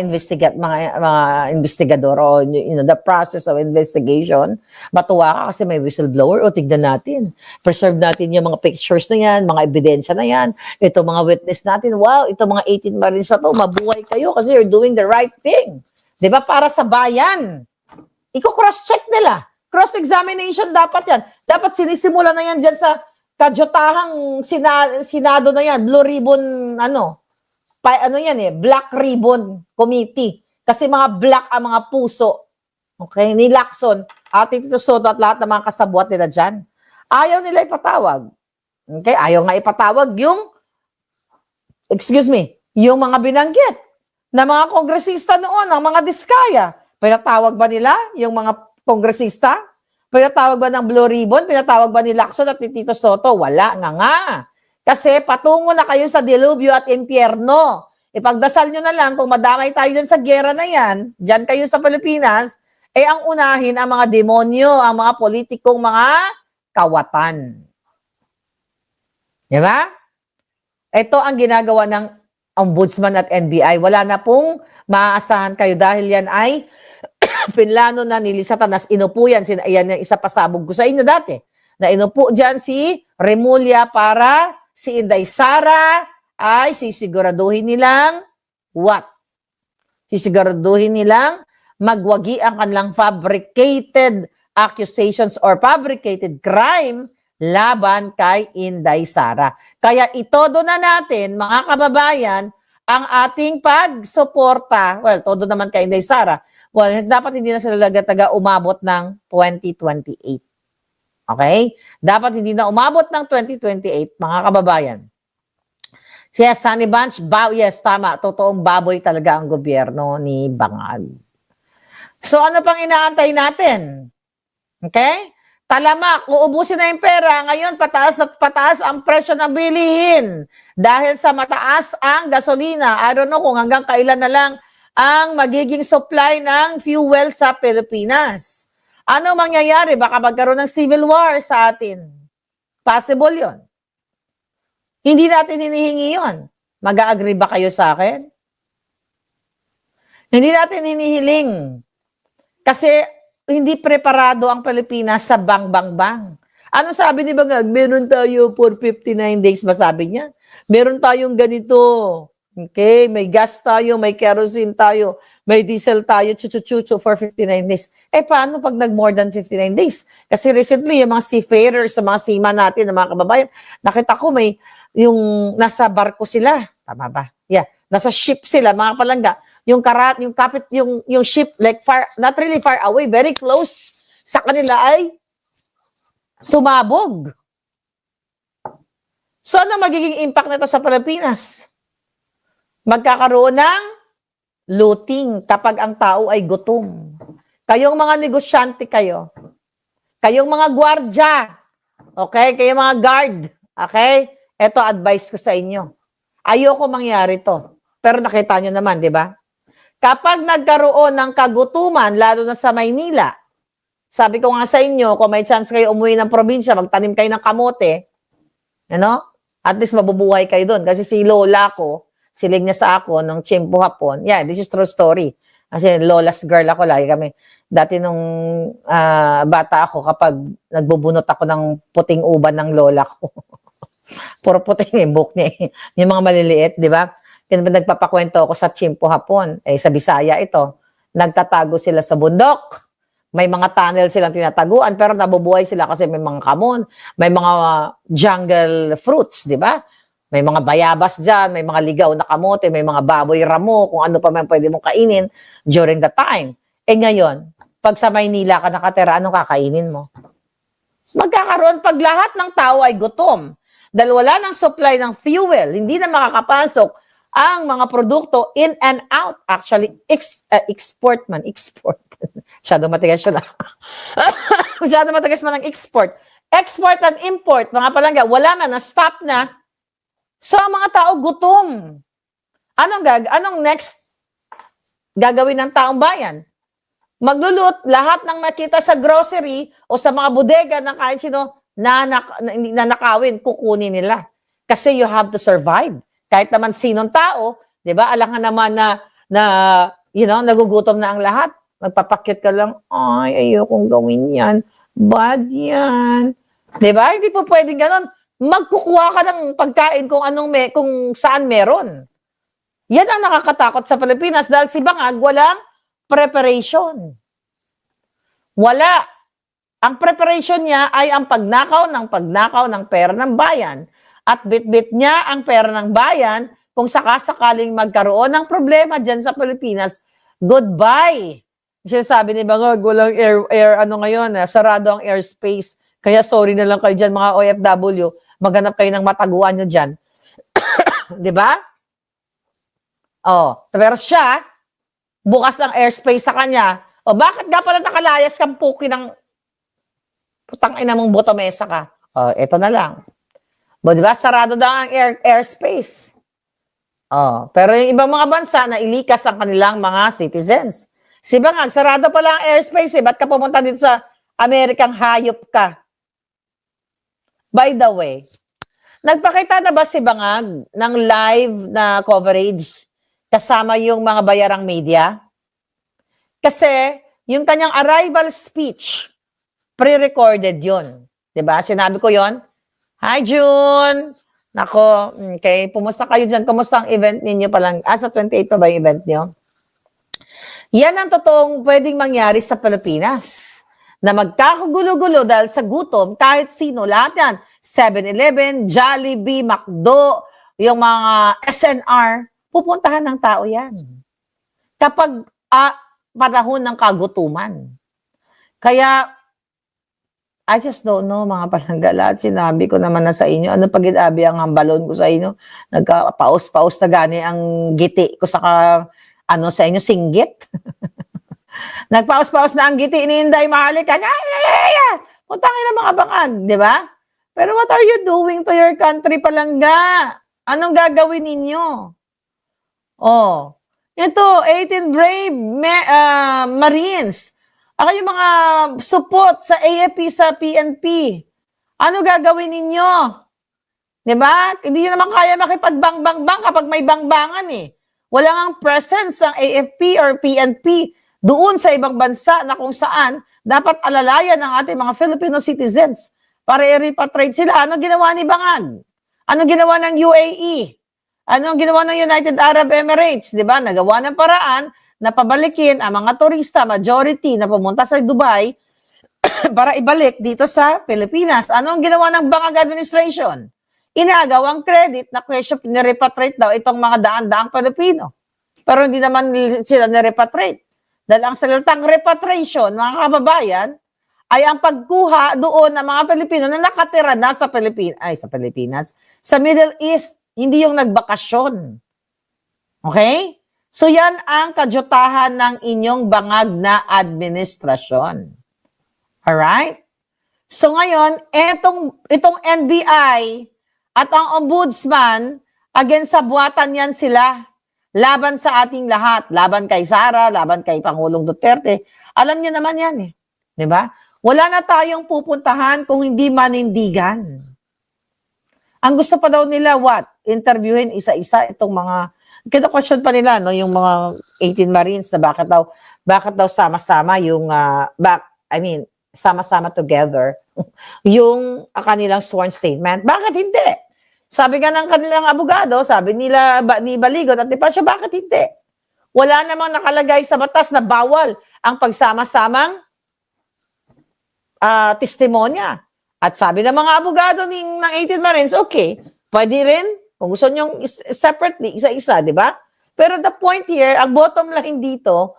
investigador o the process of investigation, matuwa ka kasi may whistleblower o tignan natin. Preserve natin yung mga pictures na yan, mga ebidensya na yan, ito mga witness natin, wow, ito mga 18 Marines na to, mabuhay kayo kasi you're doing the right thing. Di ba? Para sa bayan. Iko-cross-check nila. Cross-examination dapat yan. Dapat sinisimula na yan dyan sa kadyotahang Senado na yan. Blue ribbon, Black Ribbon Committee. Kasi mga black ang mga puso. Okay? Ni Lacson, Ate Tito Soto at lahat ng mga kasabwat nila dyan. Ayaw nila ipatawag. Okay? Ayaw nga ipatawag yung mga binanggit na mga kongresista noon, ang mga diskaya. Pinatawag ba nila yung mga kongresista? Pinatawag ba ng Blue Ribbon? Pinatawag ba ni Lacson at ni Tito Soto? Wala nga. Kasi patungo na kayo sa dilubyo at impyerno. Ipagdasal nyo na lang kung madamay tayo dyan sa gera na yan, dyan kayo sa Pilipinas, ang unahin ang mga demonyo, ang mga politikong mga kawatan. Diba? Ito ang ginagawa ng Ombudsman at NBI. Wala na pong maaasahan kayo dahil yan ay pinlano na ni Lisa Tanas. Inupo yan. Yan yung isa pasabog ko sa inyo dati. Na inupo dyan si Remulla para si Inday Sara ay sisiguraduhin nilang what? Sisiguraduhin nilang magwagi ang kanilang fabricated accusations or fabricated crime laban kay Inday Sara. Kaya itodo na natin, mga kababayan, ang ating pagsuporta. Well, todo naman kay Inday Sara. Well, dapat hindi na sila taga umabot ng 2028. Okay? Dapat hindi na umabot ng 2028, mga kababayan. Siya, Sunny Bunch, yes, tama. Totoong baboy talaga ang gobyerno ni Bangag. So ano pang inaantay natin? Okay? Talamak, uubusin na yung pera. Ngayon, pataas at pataas ang presyo ng bilihin. Dahil sa mataas ang gasolina. I don't know kung hanggang kailan na lang ang magiging supply ng fuel sa Pilipinas. Ano mangyayari? Baka magkaroon ng civil war sa atin. Possible yon. Hindi natin hinihingi yon. Mag-a-agree ba kayo sa akin? Hindi natin hinihiling. Kasi hindi preparado ang Pilipinas sa bang. Ano sabi ni Bangag? Meron tayo for 59 days ba sabi niya? Meron tayong ganito. Okay, may gas tayo, may kerosene tayo, may diesel tayo, chuchu for 59 days. Paano pag nag-more than 59 days? Kasi recently, yung mga seafarers, sa mga seaman natin, ng mga kababayan, nakita ko may yung nasa barko sila. Tama ba? Yeah. Nasa ship sila, mga palangga. Yung ship, like far, not really far away, very close sa kanila ay sumabog. So, ano magiging impact nito sa Pilipinas? Magkakaroon ng looting kapag ang tao ay gutom. Kayong mga negosyante kayo. Kayong mga gwardya. Okay? Kayong mga guard. Okay? Ito advice ko sa inyo. Ayoko mangyari to. Pero nakita nyo naman, di ba? Kapag nagkaroon ng kagutuman, lalo na sa Maynila, sabi ko nga sa inyo, kung may chance kayo umuwi ng probinsya, magtanim kayo ng kamote, at least mabubuhay kayo doon. Kasi si lola ko, silig niya sa ako nung tiyempo hapon. Yeah, this is true story. Kasi lola's girl ako, lagi kami. Dati nung bata ako, kapag nagbubunot ako ng puting uban ng lola ko, puro puting yung buhok niya. Yung mga maliliit, di ba? Kaya nagpapakwento ako sa tiyempo hapon, sa Bisaya ito, nagtatago sila sa bundok. May mga tunnel silang tinataguan, pero nabubuhay sila kasi may mga kamon, may mga jungle fruits, di ba? May mga bayabas dyan, may mga ligaw na kamote, may mga baboy ramo, kung ano pa man pwede mong kainin during the time. Ngayon, pag sa Maynila ka nakatira, anong kakainin mo? Magkakaroon pag lahat ng tao ay gutom. Dahil wala ng supply ng fuel, hindi na makakapasok ang mga produkto in and out. Actually, export man. Masyadong matigas yun. Masyadong matigas man ang export. Export and import, mga palangga, wala na, na-stop na. So, ang mga tao gutom. Anong next gagawin ng taong bayan? Maglulot lahat ng makita sa grocery o sa mga bodega ng kahit sino na nakawin, kukunin nila. Kasi you have to survive. Kahit naman sinong tao, 'di ba? Alangan naman na nagugutom na ang lahat. Magpapakyut ka lang, ay, ayokong gawin 'yan. Bad 'yan. 'Di ba? Hindi po pwedeng ganoon. Magkukuha ka ng pagkain kung saan meron. Yan ang nakakatakot sa Pilipinas dahil si Bangag walang preparation. Wala. Ang preparation niya ay ang pagnakaw ng pera ng bayan. At bit-bit niya ang pera ng bayan kung sakasakaling magkaroon ng problema dyan sa Pilipinas, goodbye. Sinasabi ni Bangag, walang ngayon, sarado ang airspace. Kaya sorry na lang kayo dyan mga OFW. Maghanap kayo ng mataguan nyo dyan. Di ba? Pero siya, bukas ang airspace sa kanya. Bakit nga pala nakalayas kang puki ng putang ina mong botomesa ka? Ito na lang. Di ba? Sarado na ang airspace. Pero yung ibang mga bansa na ilikas ang kanilang mga citizens. Si Bangag, sarado pala ang airspace. Ba't ka pumunta dito sa Amerikang hayop ka? By the way, nagpakita na ba si Bangag ng live na coverage kasama yung mga bayarang media? Kasi yung kanyang arrival speech, pre-recorded yun. Diba? Sinabi ko yon. Hi, June! Nako, okay. Pumusta kayo dyan? Kumusta ang event ninyo palang? Sa 28 pa ba yung event nyo? Yan ang totoong pwedeng mangyari sa Pilipinas. Na magkakagulo-gulo dahil sa gutom, kahit sino, lahat yan, 7-Eleven, Jollibee, McDo, yung mga SNR, pupuntahan ng tao yan. Kapag panahon ng kagutuman. Kaya, I just don't know, mga palangga, lahat sinabi ko naman na sa inyo, ano pag-inabi ang balon ko sa inyo, nagka-paus-paus na gani ang giti ko sa inyo, singgit. Nagpaus-paus na ang ngiti ni Inday Maharlika. Putangin ng mga bangag, di ba? Pero what are you doing to your country, Palangga? Anong gagawin ninyo? Oh, ito, 18 brave Marines. Yung mga support sa AFP, sa PNP. Ano gagawin ninyo? Di ba? Hindi nyo naman kaya makipag-bang-bang-bang kapag may bang-bangan eh. Wala ngang presence ang AFP or PNP doon sa ibang bansa na kung saan dapat alalayan ng ating mga Filipino citizens para i-repatriate sila. Ano ginawa ni Bangag? Ano ginawa ng UAE? Ano ginawa ng United Arab Emirates? Di ba? Nagawa ng paraan na pabalikin ang mga turista, majority na pumunta sa Dubai para ibalik dito sa Pilipinas. Ano ang ginawa ng Bangag administration? Inagaw ang credit na kesyo nirepatriate daw itong mga daan-daang Pilipino. Pero hindi naman sila nirepatriate. Dahil ang salitang repatriation, mga kababayan, ay ang pagkuha doon ng mga Pilipino na nakatira na sa Pilipinas, sa Middle East, hindi yung nagbakasyon. Okay? So yan ang kadyutahan ng inyong bangag na administrasyon. Alright? So ngayon, itong NBI at ang ombudsman, again sa buwatan yan sila. Laban sa ating lahat. Laban kay Sara, laban kay Pangulong Duterte. Alam niyo naman yan eh. Di ba? Wala na tayong pupuntahan kung hindi manindigan. Ang gusto pa daw nila, what? Interviewin isa-isa itong mga, kita-question pa nila, no? Yung mga 18 Marines na bakit daw sama-sama yung, sama-sama together yung kanilang sworn statement. Bakit hindi? Sabi nga ng kanilang abogado, sabi nila ni Baligot at ni Pasha, bakit hindi? Wala namang nakalagay sa batas na bawal ang pagsama-samang testimonya. At sabi ng mga abogado ng 18 Marines, okay, pwede rin kung gusto nyong separately, isa-isa, di ba? Pero the point here, ang bottom line dito,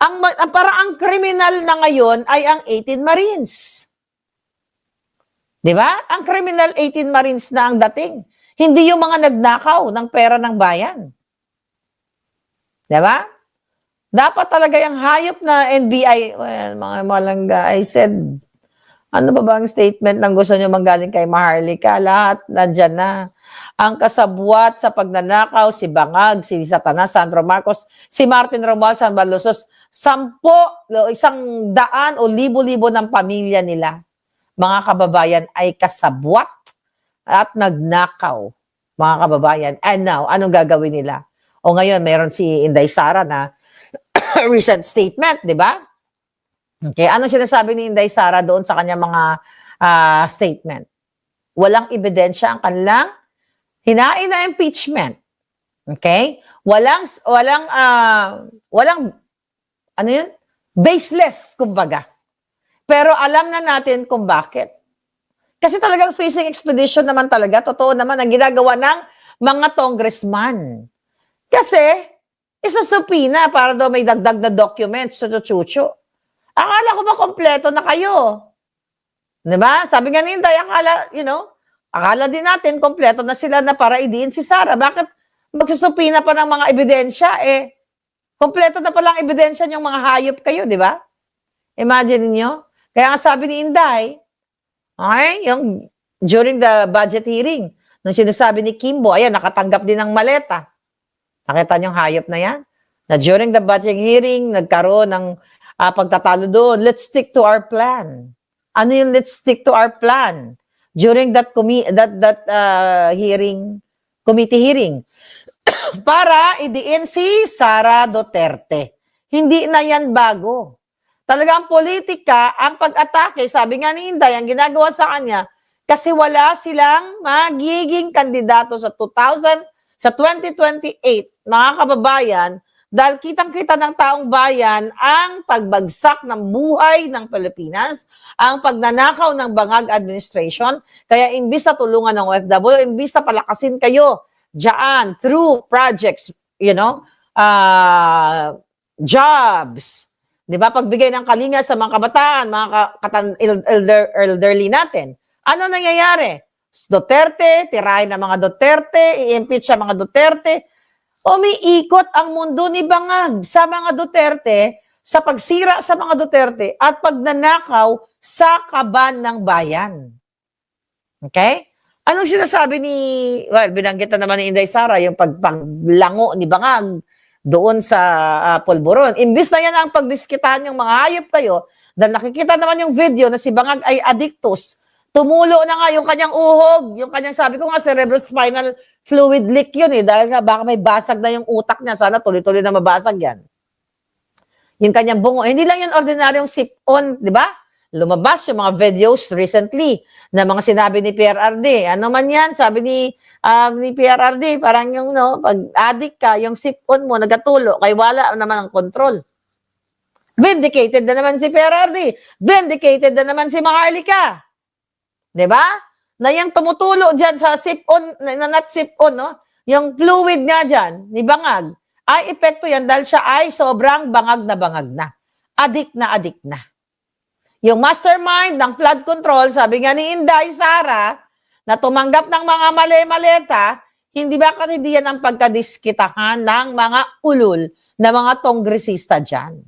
ang kriminal na ngayon ay ang 18 Marines. Di ba? Ang criminal 18 Marines na ang dating. Hindi yung mga nagnakaw ng pera ng bayan. Di ba? Dapat talaga yung hayop na NBI, well, mga malangga, I said, ano ba ang statement ng gusto nyo manggaling kay Maharlika? Lahat, nandyan na. Ang kasabwat sa pagnanakaw, si Bangag, si Satanas, Sandro Marcos, si Martin Romuald, San Balusos, 100 o libo-libo ng pamilya nila, mga kababayan, ay kasabwat at nagnakaw, mga kababayan. And now, anong gagawin nila? O ngayon, meron si Inday Sara na recent statement, di ba? Okay, ano sinasabi ni Inday Sara doon sa kanyang mga statement? Walang ebidensya ang kanilang hinain na impeachment. Okay? Walang ano yun? Baseless, kumbaga. Pero alam na natin kung bakit. Kasi talagang fishing expedition naman talaga, totoo naman ang ginagawa ng mga congressman. Kasi, isusupina para daw may dagdag na documents, chuchu-chuchu. Akala ko ba kompleto na kayo? Diba? Sabi nga ni Inday, akala din natin kompleto na sila na para idiin si Sara. Bakit magsusupina pa ng mga ebidensya? Kompleto na palang ebidensya yung mga hayop kayo, di ba? Imagine niyo. Kaya nga sabi ni Inday, yung during the budget hearing, nung sinasabi ni Kimbo, ayan, nakatanggap din ng maleta. Nakita niyo yung hayop na yan? Na during the budget hearing, nagkaroon ng pagtatalo doon, let's stick to our plan. Ano yung let's stick to our plan? During that committee hearing, para idiin si Sara Duterte. Hindi na yan bago. Talagang politika, ang pag-atake, sabi nga ni Inday, ang ginagawa sa kanya, kasi wala silang magiging kandidato sa 2028, mga kababayan, dahil kitang-kita ng taong bayan ang pagbagsak ng buhay ng Pilipinas, ang pagnanakaw ng Bangag administration, kaya imbis na tulungan ng OFW, imbis na palakasin kayo diyan through projects, jobs, di ba? Pagbigay ng kalinga sa mga kabataan, mga elderly natin. Ano nangyayari? Duterte, tirahin ng mga Duterte, i-impeach sa mga Duterte. Umiikot ang mundo ni Bangag sa mga Duterte sa pagsira sa mga Duterte at pagnanakaw sa kaban ng bayan. Okay? Anong sinasabi ni, well, binanggit na naman ni Inday Sara, yung paglango ni Bangag doon sa Polvoron. Imbis na yan ang pagdiskitahan yung mga hayop kayo, dahil nakikita naman yung video na si Bangag ay addictus, tumulo na nga yung kanyang uhog, yung kanyang, sabi ko nga, cerebrospinal fluid leak yun eh, dahil nga baka may basag na yung utak niya, sana tuloy-tuloy na mabasag yan. Yung kanyang bungo, hindi lang yun ordinaryong sip-on, di ba? Lumabas yung mga videos recently na mga sinabi ni PRRD. Ano man yan, sabi ni PRRD, parang yung, no, pag addict ka, yung sip-on mo, nagatulo, kay wala naman ang control. Vindicated na naman si PRRD. Vindicated na naman si Maharlika. Diba? Na yung tumutulo dyan sa sip-on, na not sip-on, no? Yung fluid nga dyan, ni Bangag, ay epekto yan dahil siya ay sobrang bangag na. Addict na. Yung mastermind ng flood control, sabi nga ni Inday Sara, na tumanggap ng mga mali-maleta, hindi ba hindi yan ang pagkadiskitahan ng mga ulol na mga tongresista dyan?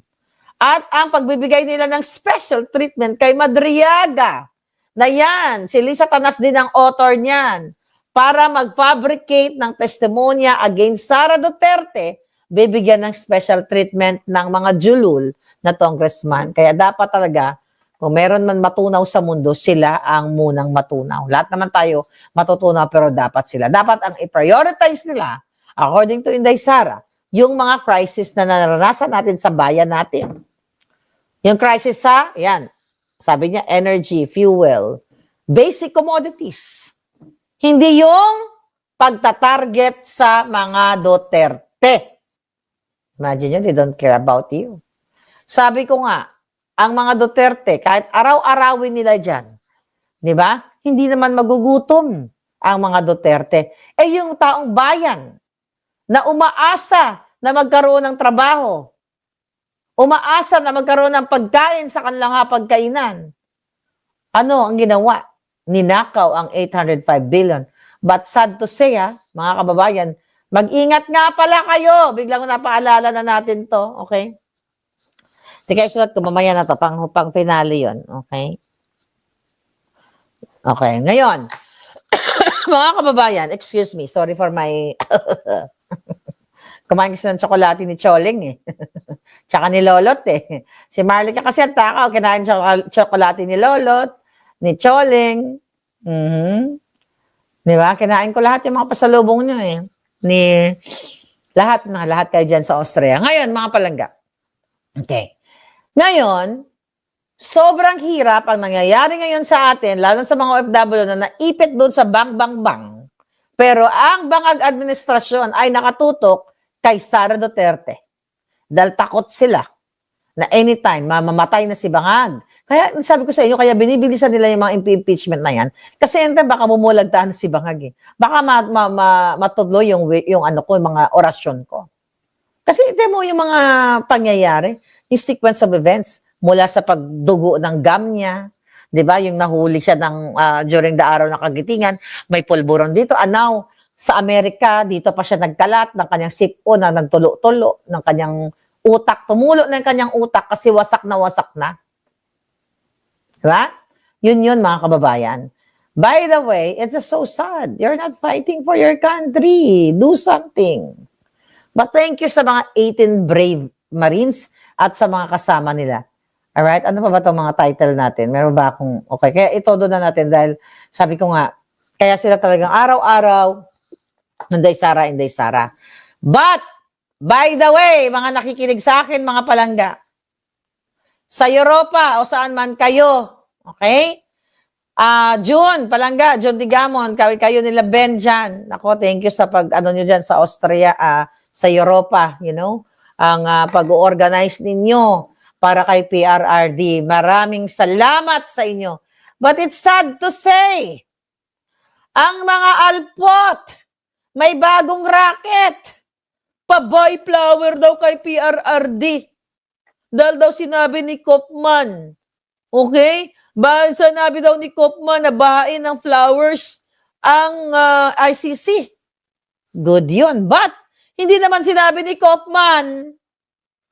At ang pagbibigay nila ng special treatment kay Madriaga, na yan, si Lisa Tanas din ang author niyan, para mag-fabricate ng testimonya against Sara Duterte, bibigyan ng special treatment ng mga julul na congressman. Kaya dapat talaga, kung meron man matunaw sa mundo, sila ang munang matunaw. Lahat naman tayo matutunaw, pero dapat sila. Dapat ang i-prioritize nila, according to Inday Sara, yung mga crisis na naranasan natin sa bayan natin. Yung crisis sa, yan, sabi niya, energy, fuel, basic commodities. Hindi yung pagtatarget sa mga Duterte. Imagine nyo, they don't care about you. Sabi ko nga, ang mga Duterte, kahit araw-arawin nila dyan, di ba? Hindi naman magugutom ang mga Duterte. Eh yung taong bayan na umaasa na magkaroon ng trabaho, umaasa na magkaroon ng pagkain sa kanilang hapagkainan, ano ang ginawa? Ninakaw ang 805 billion. But sad to say, mga kababayan, mag-ingat nga pala kayo. Biglang napaalala na natin to, okay? Sige, sulat ko, mamaya na to, pang finale yun. Okay? Okay, ngayon, mga kababayan, excuse me, sorry for my, kumain kasi ng tsokolate ni Choling eh. Tsaka ni Lolot eh. Si Marlica kasi ang takaw, kinain tsokolate ni Lolot, ni Choling. Di ba? Kinain ko lahat yung mga pasalubong nyo eh. Lahat kayo dyan sa Austria. Ngayon, mga palangga. Okay. Ngayon, sobrang hirap ang nangyayari ngayon sa atin, lalo sa mga OFW na naipit doon sa bang. Pero ang Bangag administrasyon ay nakatutok kay Sara Duterte. Dahil takot sila na anytime mamamatay na si Bangag. Kaya sabi ko sa inyo, kaya binibilisan nila yung mga impeachment na yan. Kasi ente baka mumulagtaan si Bangag eh. Baka matudlo yung mga orasyon ko. Kasi ito mo yung mga pangyayari, yung sequence of events, mula sa pagdugo ng gum niya, di ba? Yung nahuli siya during the araw ng kagitingan, may pulburon dito. Now, sa Amerika, dito pa siya nagkalat ng kanyang sip-on na nagtulo-tulo ng kanyang utak. Tumulo na yung kanyang utak kasi wasak na. Di ba? Yun, mga kababayan. By the way, it's so sad. You're not fighting for your country. Do something. But thank you sa mga 18 brave Marines at sa mga kasama nila. Alright? Ano pa ba itong mga title natin? Meron ba akong, okay, kaya ito doon na natin dahil sabi ko nga, kaya sila talagang araw-araw, Inday Sara. But, by the way, mga nakikinig sa akin, mga palangga, sa Europa o saan man kayo, okay? June Digamon, kayo nila Ben dyan. Ako, thank you sa nyo dyan sa Austria, sa Europa, ang pag-organize ninyo para kay PRRD. Maraming salamat sa inyo. But it's sad to say, ang mga alpot, may bagong racket. Pa-buy flower daw kay PRRD. Dahil daw sinabi ni Kopman. Okay? Sinabi daw ni Kopman na bahain ng flowers ang ICC. Good yun. But, hindi naman sinabi ni Kopman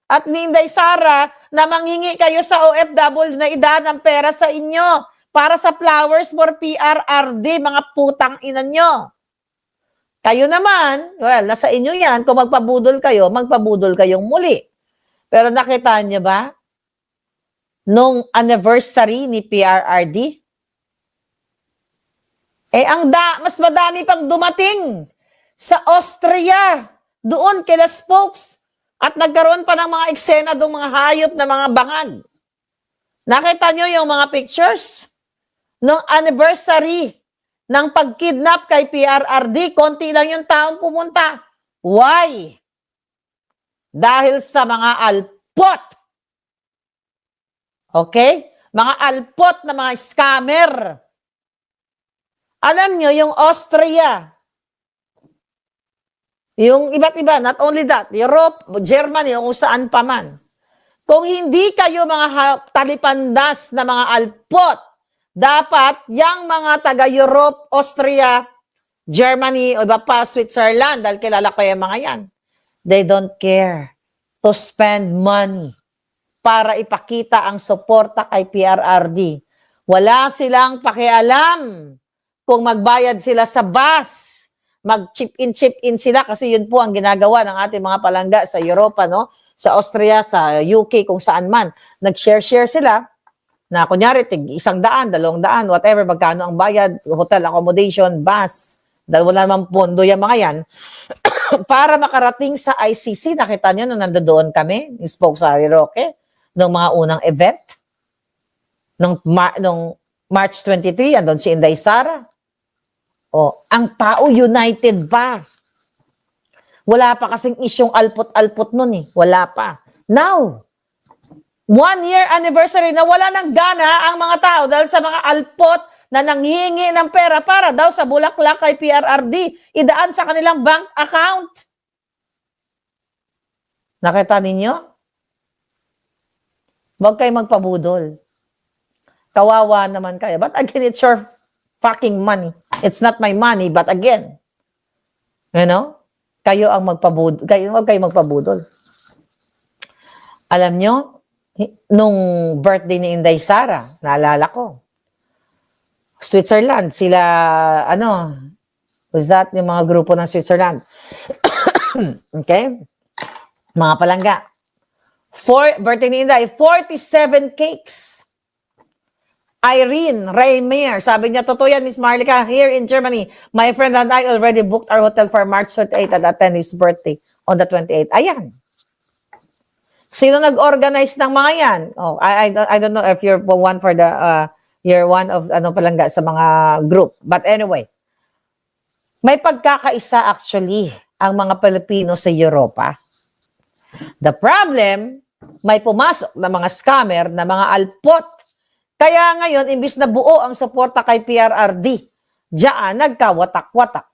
at ni Inday Sara na manghingi kayo sa OFW na idaan ng pera sa inyo para sa Flowers for PRRD, mga putang ina nyo. Kayo naman, well, nasa inyo yan. Kung magpabudol kayong muli. Pero nakita nyo ba? Nung anniversary ni PRRD, mas madami pang dumating sa Austria, doon kila Spokes, at nagkaroon pa ng mga eksena doong mga hayop na mga bangag. Nakita nyo yung mga pictures? Nung anniversary ng pagkidnap kay PRRD, konti lang yung taong pumunta. Why? Dahil sa mga alpot. Okay? Mga alpot na mga scammer. Alam nyo, yung Austria, yung iba't iba, not only that, Europe, Germany, kung saan pa man. Kung hindi kayo mga talipandas na mga alpot, dapat yung mga taga-Europe, Austria, Germany, o iba pa, Switzerland, dahil kilala ko yung mga yan, they don't care to spend money para ipakita ang suporta kay PRRD. Wala silang pakialam kung magbayad sila sa bus, mag-chip in sila kasi yun po ang ginagawa ng ating mga palangga sa Europa, no? Sa Austria, sa UK, kung saan man. Nag-share sila na kunyari, tig-100, 200, whatever, magkano ang bayad, hotel accommodation, bus, dahil wala namang pondo yung mga yan, para makarating sa ICC. Nakita nyo nung nandoon kami, spoke sa Roque, nung mga unang event, nung March 23, andun si Inday Sara. Oh, ang tao united pa. Wala pa kasing isyong alpot-alpot nun eh. Wala pa. Now, 1-year anniversary na wala ng gana ang mga tao dahil sa mga alpot na nanghihingi ng pera para daw sa bulaklak kay PRRD, idaan sa kanilang bank account. Nakita ninyo? Huwag kayo magpabudol. Kawawa naman kayo. But again, it's your fucking money. It's not my money, but again, you know, kayo ang magpabudol. Huwag kayo magpabudol. Alam nyo, nung birthday ni Inday Sara, naalala ko, Switzerland, sila, was that yung mga grupo ng Switzerland? Okay? Mga palangga. Birthday ni Inday, 47 cakes. Irene Raymer, sabi niya, totoo yan, Miss Marlica, here in Germany, my friend and I already booked our hotel for March 28 and attend his birthday on the 28th. Ayan. Sino nag-organize ng mga yan? Oh, I don't know if you're one for the, you're one of, palangga sa mga group. But anyway, may pagkakaisa actually ang mga Pilipino sa Europa. The problem, may pumasok na mga scammer, na mga alpot. Kaya ngayon, imbis na buo ang suporta kay PRRD, diyan nagkawatak-watak.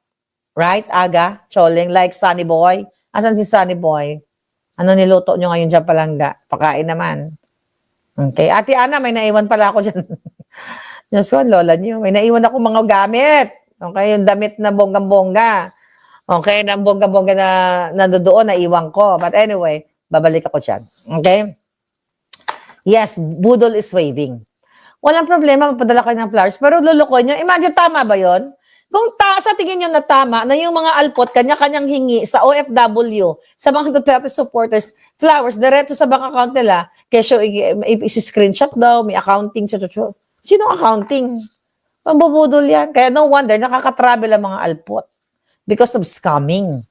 Right, Aga? Choling, like Sunny Boy. Asan si Sunny Boy? Ano niluto nyo ngayon dyan palangga? Pakain naman. Okay. Ate Ana, may naiwan pala ako dyan. Diyos ko, lola nyo. May naiwan ako mga gamit. Okay, yung damit na bonggang-bongga. Okay, na bonggang-bongga na nandoon, naiwan ko. But anyway, babalik ako dyan. Okay? Yes, budol is waving. Walang problema, mapadala kayo ng flowers. Pero lulukoy nyo, imagine, tama ba yon? Kung sa tingin nyo na tama, na yung mga alpot, kanya-kanyang hingi sa OFW, sa mga Duterte supporters, flowers, diretso sa bank account nila, kesyo isi-screenshot daw, may accounting, Sinong accounting? Pambubudol yan. Kaya no wonder, nakaka-travel ang mga alpot because of scamming.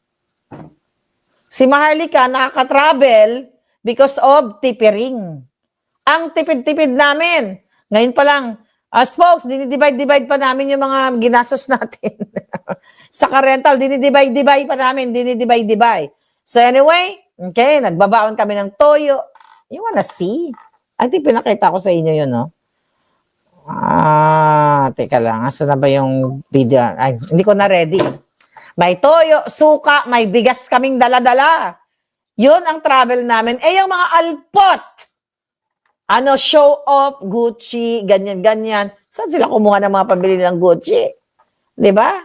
Si Maharlika, nakaka-travel because of tippering. Ang tipid-tipid namin, ngayon pa lang, Spokes, dinidivide-divide pa namin yung mga ginastos natin. Sa ka-rental, dinidivide-divide pa namin, dinidivide-divide. So anyway, okay, nagbabaon kami ng toyo. You wanna see? I think pinakita ko sa inyo yun, no? Teka lang, asa na ba yung video? Ay, hindi ko na ready. May toyo, suka, may bigas kaming dala-dala. Yun ang travel namin. Yung mga alpot, show off, Gucci, ganyan-ganyan. Saan sila kumuha ng mga pambili ng Gucci? Di ba?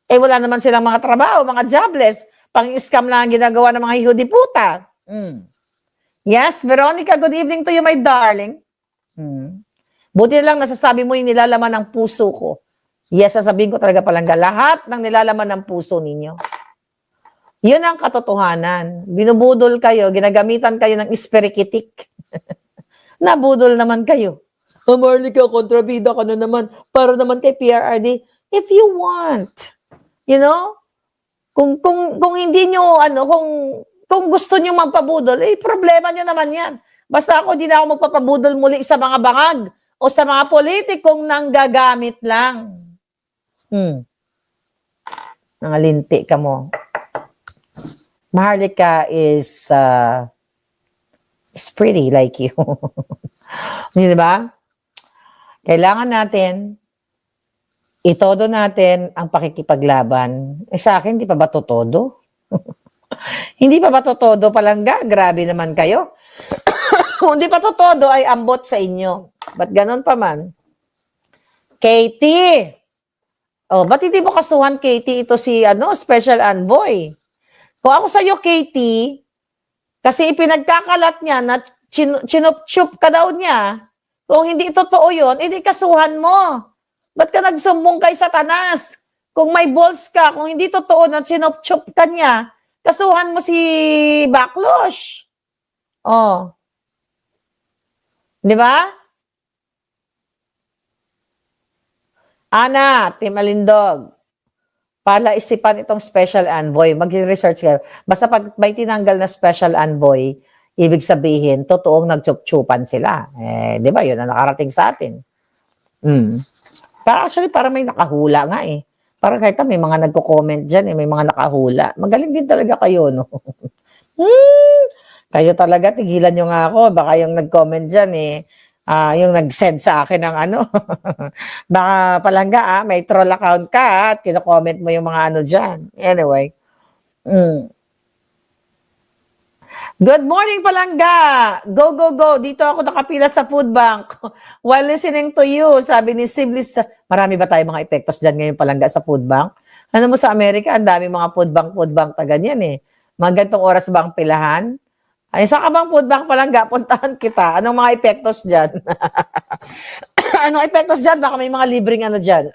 Wala naman silang mga trabaho, mga jobless. Pang-scam lang ang ginagawa ng mga hihudi puta. Yes, Veronica, good evening to you, my darling. Hmm. Buti na lang nasasabi mo yung nilalaman ng puso ko. Yes, sasabihin ko talaga palangga, lahat ng nilalaman ng puso ninyo. Yun ang katotohanan. Binubudol kayo, ginagamitan kayo ng isperikitik. Nabudol naman kayo. Oh, Marlica, kontrabida ka na naman. Para naman kay PRRD. If you want, you know, kung hindi nyo, kung gusto nyo magpabudol, problema nyo naman yan. Basta ako, di na ako magpapabudol muli sa mga bangag o sa mga politikong nanggagamit lang. Nangalinti ka mo. Maharlika is pretty like you. Di ba? Kailangan natin itodo natin ang pakikipaglaban. Sa akin, hindi pa ba totodo? Hindi pa ba totodo palangga? Grabe naman kayo. Kung hindi pa totodo, ay ambot sa inyo. Ba't ganon pa man? Katie! Oh, ba't hindi mo kasuhan, Katie? Ito si, special envoy. Kung ako sa'yo, Katie, kasi ipinagkakalat niya na chinup-chup ka daw niya, kung hindi totoo yun, edi kasuhan mo. Ba't ka nagsumbong kay Satanas? Kung may balls ka, kung hindi totoo na chinup-chup ka niya, kasuhan mo si Baclosh. Oh. Di ba? Ana, Timalindog, palaisipan itong special envoy. Mag-research kayo. Basta pag may tinanggal na special envoy, ibig sabihin, totoong nagchup-chupan sila. Di ba? Yun ang nakarating sa atin. Actually, parang may nakahula nga eh. Parang kahit may mga nagko-comment dyan may mga nakahula. Magaling din talaga kayo, no? Kayo talaga, tigilan nyo nga ako. Baka yung nag-comment dyan yung nag-send sa akin ng baka palangga may troll account ka at kino-comment mo yung mga dyan. Anyway. Good morning, palangga! Go, go, go! Dito ako nakapila sa food bank while listening to you. Sabi ni Siblis, marami ba tayo mga epektos dyan ngayon palangga sa food bank? Ano mo sa Amerika, ang dami mga food bank ganyan eh. Mga gantong oras ba ang pilahan? Ay, saan ka bang food bank palangga? Puntahan kita. Anong mga epektos dyan? Anong epektos dyan? Baka may mga libreng dyan.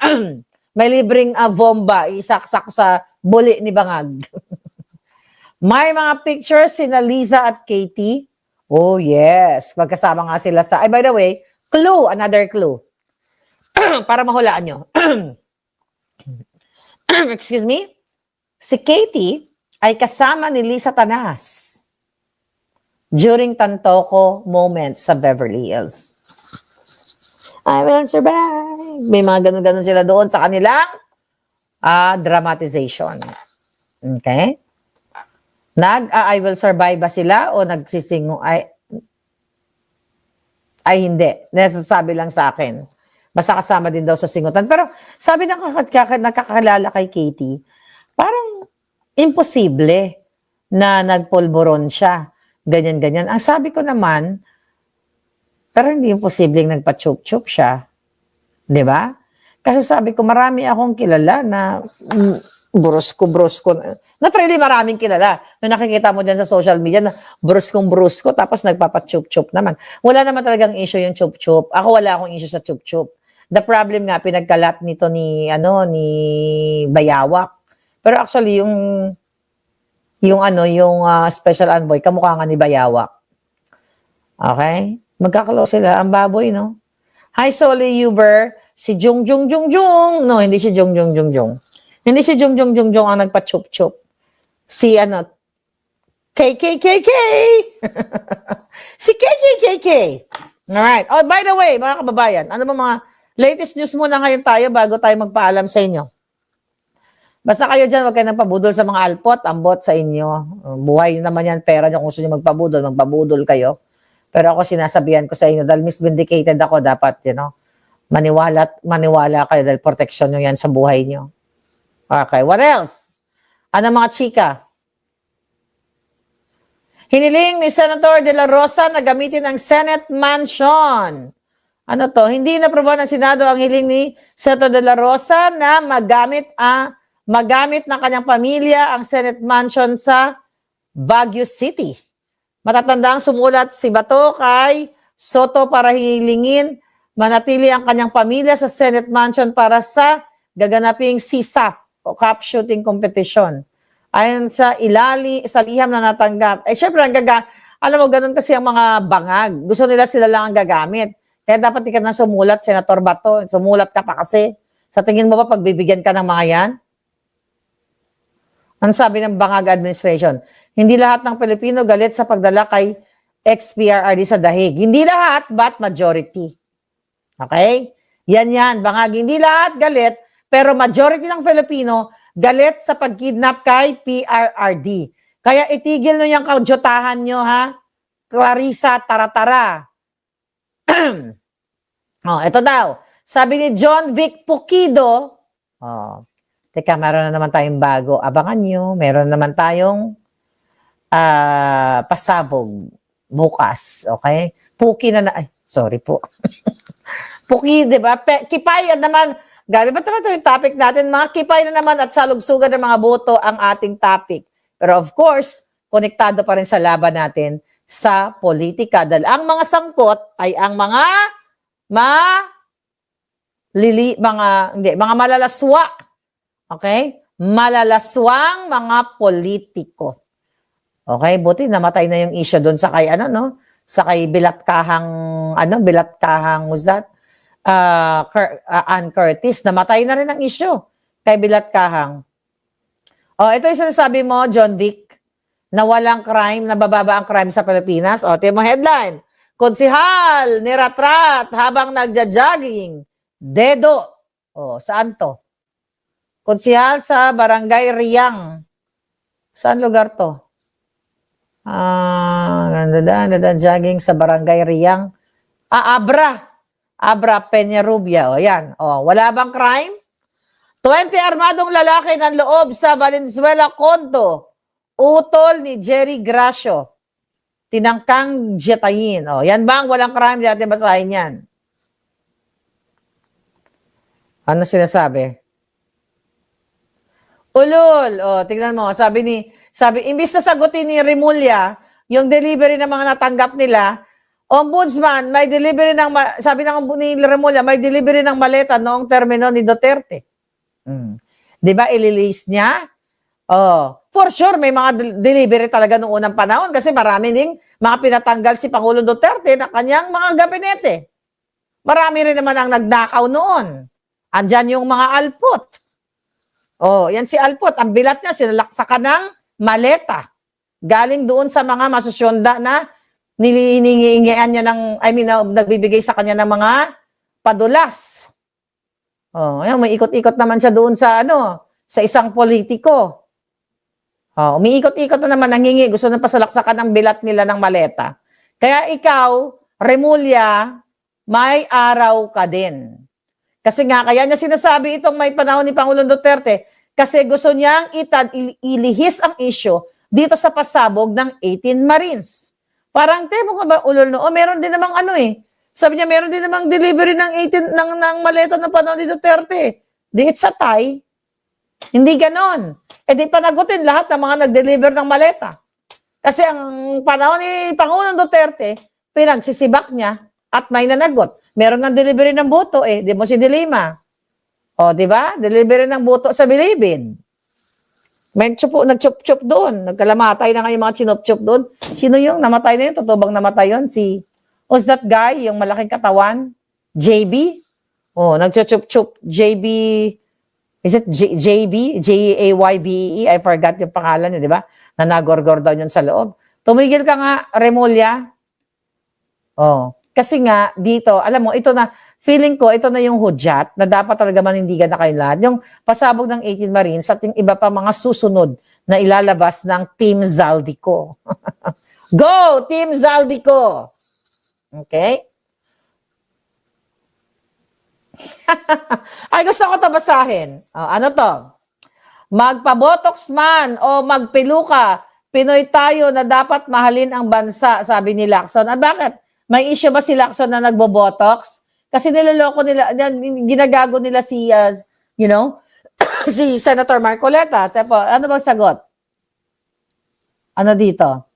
May libreng bomba, isaksak sa buli ni Bangag. May mga pictures sina Liza at Katie. Oh, yes. Magkasama nga sila sa... by the way, clue, another clue. Para mahulaan nyo. Excuse me? Si Katie ay kasama ni Liza Tanas during Tantoko moment sa Beverly Hills. I will survive. May mga ganun-ganun sila doon sa kanilang dramatization. Okay? I will survive ba sila o nagsisingo ay hindi. Nasasabi lang sa akin. Basta kasama din daw sa singutan. Pero sabi ng nakakakilala kay Katie, parang imposible na nagpulburon siya. Ganyan-ganyan. Ang sabi ko naman, pero hindi imposibleng nagpa-chup-chup siya. Di ba? Kasi sabi ko, marami akong kilala na brusko. Not really maraming kilala. Nung nakikita mo dyan sa social media na brusko, tapos nagpapa-chup-chup naman. Wala naman talagang issue yung chup-chup. Ako wala akong issue sa chup-chup. The problem nga, pinagkalat nito ni Bayawak. Pero actually, yung special envoy, kamukha nga ni Bayawak. Okay? Magkakalaw sila. Ang baboy, no? Hi, Soli Uber. Si Jung. No, hindi si Jung. Hindi si Jung ang nagpa-chup-chup. Si KKKK. Si KKKK. Alright. Oh, by the way, mga kababayan, ano ba mga latest news muna ngayon tayo bago tayo magpaalam sa inyo? Basta kayo dyan, wag kayo nagpabudol sa mga alpot, ambot sa inyo. Buhay naman yan, pera nyo. Kung gusto nyo magpabudol kayo. Pero ako sinasabihan ko sa inyo, dahil misvindicated ako, dapat, maniwala kayo dahil protection nyo yan sa buhay nyo. Okay, what else? Ano mga chika? Hiniling ni Senator De La Rosa na gamitin ang Senate Mansion. Ano to? Hindi naproba ng Senado ang hiling ni Senator De La Rosa na magamit ng kanyang pamilya ang Senate Mansion sa Baguio City. Matatandang sumulat si Bato kay Soto para hilingin manatili ang kanyang pamilya sa Senate Mansion para sa gaganaping CSAF o Cup Shooting Competition. Ayon sa sa liham na natanggap. Syempre, alam mo, ganun kasi ang mga bangag. Gusto nila sila lang ang gagamit. Kaya dapat di ka na sumulat, Senator Bato. Sumulat ka pa kasi. Sa tingin mo ba pagbibigyan ka ng mga yan? Ang sabi ng Bangag Administration, hindi lahat ng Pilipino galit sa pagdala kay ex-PRRD sa dahig. Hindi lahat, but majority. Okay? Yan, Bangag. Hindi lahat galit, pero majority ng Filipino galit sa pagkidnap kay PRRD. Kaya itigil nyo yung kaudyotahan nyo, ha? Clarissa, tara-tara. Ito daw. Sabi ni John Vic Pukido, teka, meron na naman tayong bago. Abangan nyo, meron naman tayong pasabog bukas. Okay? Puki na sorry po. Puki, di ba? Kipay naman. Gabi ba ito yung topic natin? Mga kipay na naman at salugsugan ng mga boto ang ating topic. Pero of course, konektado pa rin sa laban natin sa politika. Dahil ang mga sangkot ay ang mga malalaswa. Okay? Malalaswang mga politiko. Okay? Buti namatay na yung issue doon sa kay sa kay Bilatkahang, what's that? Ann Curtis, namatay na rin ang issue kay Bilatkahang. Ito yung sinasabi mo, John Vic, na walang crime, nabababa ang crime sa Pilipinas. Ito mo headline. Konsihal, niratrat habang nagja-jogging. Dedo. Saan to? Konsihal sa Barangay Riyang. Saan lugar to? Jogging sa Barangay Riyang. Abra Peñarubia. Yan. Wala bang crime? 20 armadong lalaki ng loob sa Valenzuela Condo. Utol ni Jerry Gracio. Tinangkang jetayin. Yan ba ang walang crime? Dati basahin yan. Ano sinasabi? Ulol. Tingnan mo. Sabi, imbis na sagutin ni Remulla, yung delivery ng mga natanggap nila, Ombudsman, may delivery sabi ni Remulla, may delivery ng maleta noong termino ni Duterte. Di ba, ililist niya? For sure, may mga delivery talaga noong unang panahon kasi marami ding mga pinatanggal si Pangulong Duterte na kanyang mga gabinete. Marami rin naman ang nagnakaw noon. Andyan yung mga alpot. Yan si alpot. Ang bilat niya, sinalaksakan ng maleta. Galing doon sa mga masusyonda na nilihingian niya nagbibigay sa kanya ng mga padulas. May ikot-ikot naman siya doon sa isang politiko. Umiikot-ikot na naman, nangingi, gusto na pasalaksakan ng bilat nila ng maleta. Kaya ikaw, Remulla, may araw ka din. Kasi nga, kaya niya sinasabi itong may panahon ni Pangulong Duterte, kasi gusto niyang ilihis ang issue dito sa pasabog ng 18 Marines. Parang, mo ka ba, ulol meron din namang sabi niya, meron din namang delivery ng 18 ng maleta ng panahon ni Duterte. Di it's a tie. Hindi ganon. Di panagutin lahat ng mga nag-deliver ng maleta. Kasi ang panahon ni Pangulong Duterte, pinagsisibak niya at may nanagot. Meron ng delivery ng boto di mo si Dilima. Di ba? Delivery ng boto sa Bilibid. May nag-chup-chup doon. Nagkalamatay na kayo mga chinup-chup doon. Sino yung namatay na yun? Totoo bang namatay yun? Who's that guy? Yung malaking katawan? JB? Nag-chup-chup. JB, is it JB? J-A-Y-B-E? I forgot yung pangalan niya, di ba? Na nagorgor daw yun sa loob. Tumigil ka nga, Remulla. Kasi nga, dito, alam mo, feeling ko, ito na yung hudyat na dapat talaga manindigan na kayo lahat. Yung pasabog ng 18 Marines at yung iba pa mga susunod na ilalabas ng Team Zaldico. Go, Team Zaldico! Okay? Ay, gusto ko ito basahin. Ano to? Magpabotox man o magpiluka, Pinoy tayo na dapat mahalin ang bansa, sabi ni Lacson. Bakit? May issue ba si Lacson na nagbobotox? Kasi niloloko nila, ginagago nila si Senator Marcoleta. Ano bang sagot? Ano dito?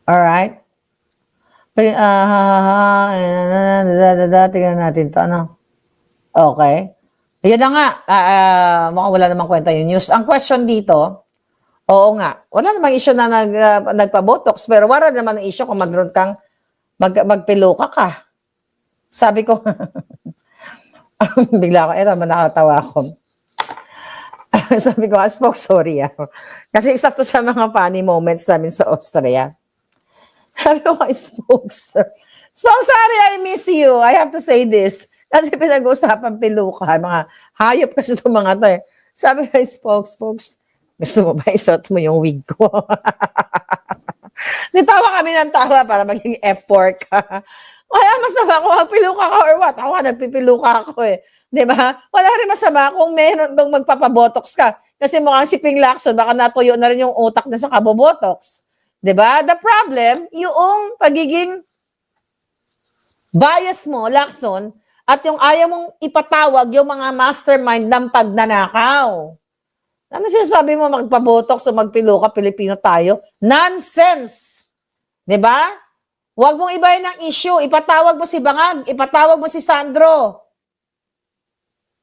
Alright? Tingnan natin to, ano? Okay. Yun na nga, mukhang wala namang kwenta yung news. Ang question dito, oo nga, wala namang issue na nagpa-botox, pero wala naman ang issue kung magkaroon kang magpiluka ka. Sabi ko, bigla ako, nakatawa ako. Sabi ko, Spokes, sorry. Kasi isa to sa mga funny moments namin sa Austria. Sabi ko, Spokes, sorry, I miss you. I have to say this. Kasi pinag-uusapan piluka, mga hayop kasi itong mga to eh. Sabi ko, Spokes, gusto mo ba isot mo yung wig ko? Nitawa kami ng tawa para maging F4 ka. Wala masama kung magpiluka ka or what. Ako nagpipiluka ako eh. Di ba? Wala rin masama kung meron dong magpapabotox ka. Kasi mukhang si Ping Lacson, baka natuyo na rin yung utak na sa kabobotox. Di ba? The problem, yung pagiging bias mo, Lacson, at yung ayaw mong ipatawag yung mga mastermind ng pagnanakaw. Ano sinasabi mo, magpabotox o magpiluka, Pilipino tayo? Nonsense! Diba? Huwag mong ibahin ng issue. Ipatawag mo si Bangag. Ipatawag mo si Sandro.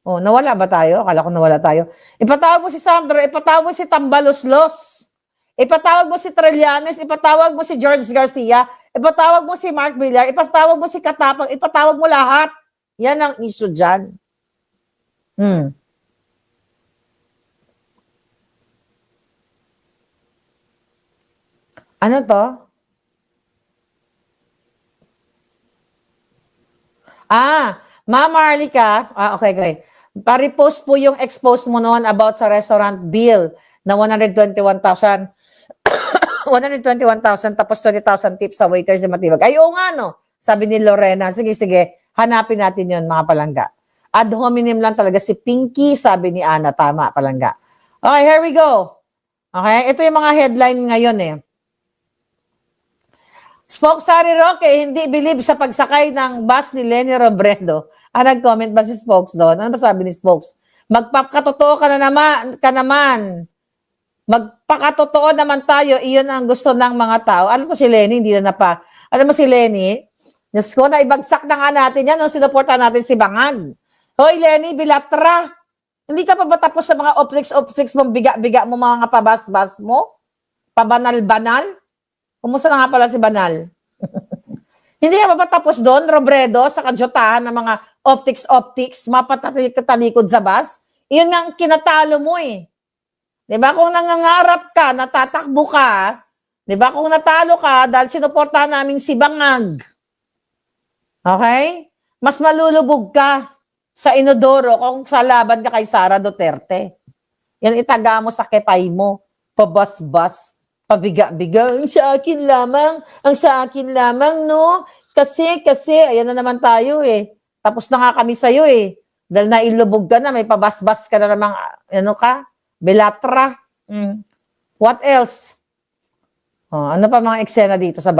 Oh, nawala ba tayo? Akala ko nawala tayo. Ipatawag mo si Sandro. Ipatawag mo si Tambaloslos. Ipatawag mo si Trillanes. Ipatawag mo si George Garcia. Ipatawag mo si Mark Villar. Ipatawag mo si Katapang. Ipatawag mo lahat. Yan ang issue dyan. Ano to? Ma'am Marlica, okay. Pa-repost po yung expose mo noon about sa restaurant bill na 121,000. 121,000 tapos 20,000 tips sa waiters sa Matibag. Ay, oo nga, no? Sabi ni Lorena, sige, hanapin natin yon mga palangga. Ad hominem lang talaga si Pinky, sabi ni Ana, tama, palangga. Okay, here we go. Okay, ito yung mga headline ngayon eh. Spokes Harry Roque, hindi believe sa pagsakay ng bus ni Lenny Robredo. Nag-comment ba si Spokes doon? Ano ba sabi ni Spokes? Magpakatotoo ka naman. Magpakatotoo naman tayo, iyon ang gusto ng mga tao. Alam ko si Lenny, hindi na pa. Alam mo si Lenny, Diyos ko, naibagsak na nga natin yan nung sinuporta natin si Bangag. Hoy Lenny, Bilatra, hindi ka pa ba tapos sa mga optics mong biga-biga mo mga pabas-bas mo? Pabanal-banal? Kumusta na nga pala si Banal? Hindi ka ba tapos doon, Robredo, sa kadyotahan ng mga optics, mapatalikod sa bus? Iyon nga ang kinatalo mo eh. Diba? Kung nangangarap ka, natatakbo ka, diba? Kung natalo ka, dahil sinuportahan namin si Bangag. Okay? Mas malulubog ka sa inodoro kung sa laban ka kay Sara Duterte. Yan itaga mo sa kepay mo. Pabas-bas, pabiga-biga. Ang sa akin lamang, no? Kasi, ayan na naman tayo eh. Tapos na nga kami sa'yo eh. Dahil nailubog ka na, may pabas-bas ka na namang, Belatra. What else? Ano pa mga eksena dito sa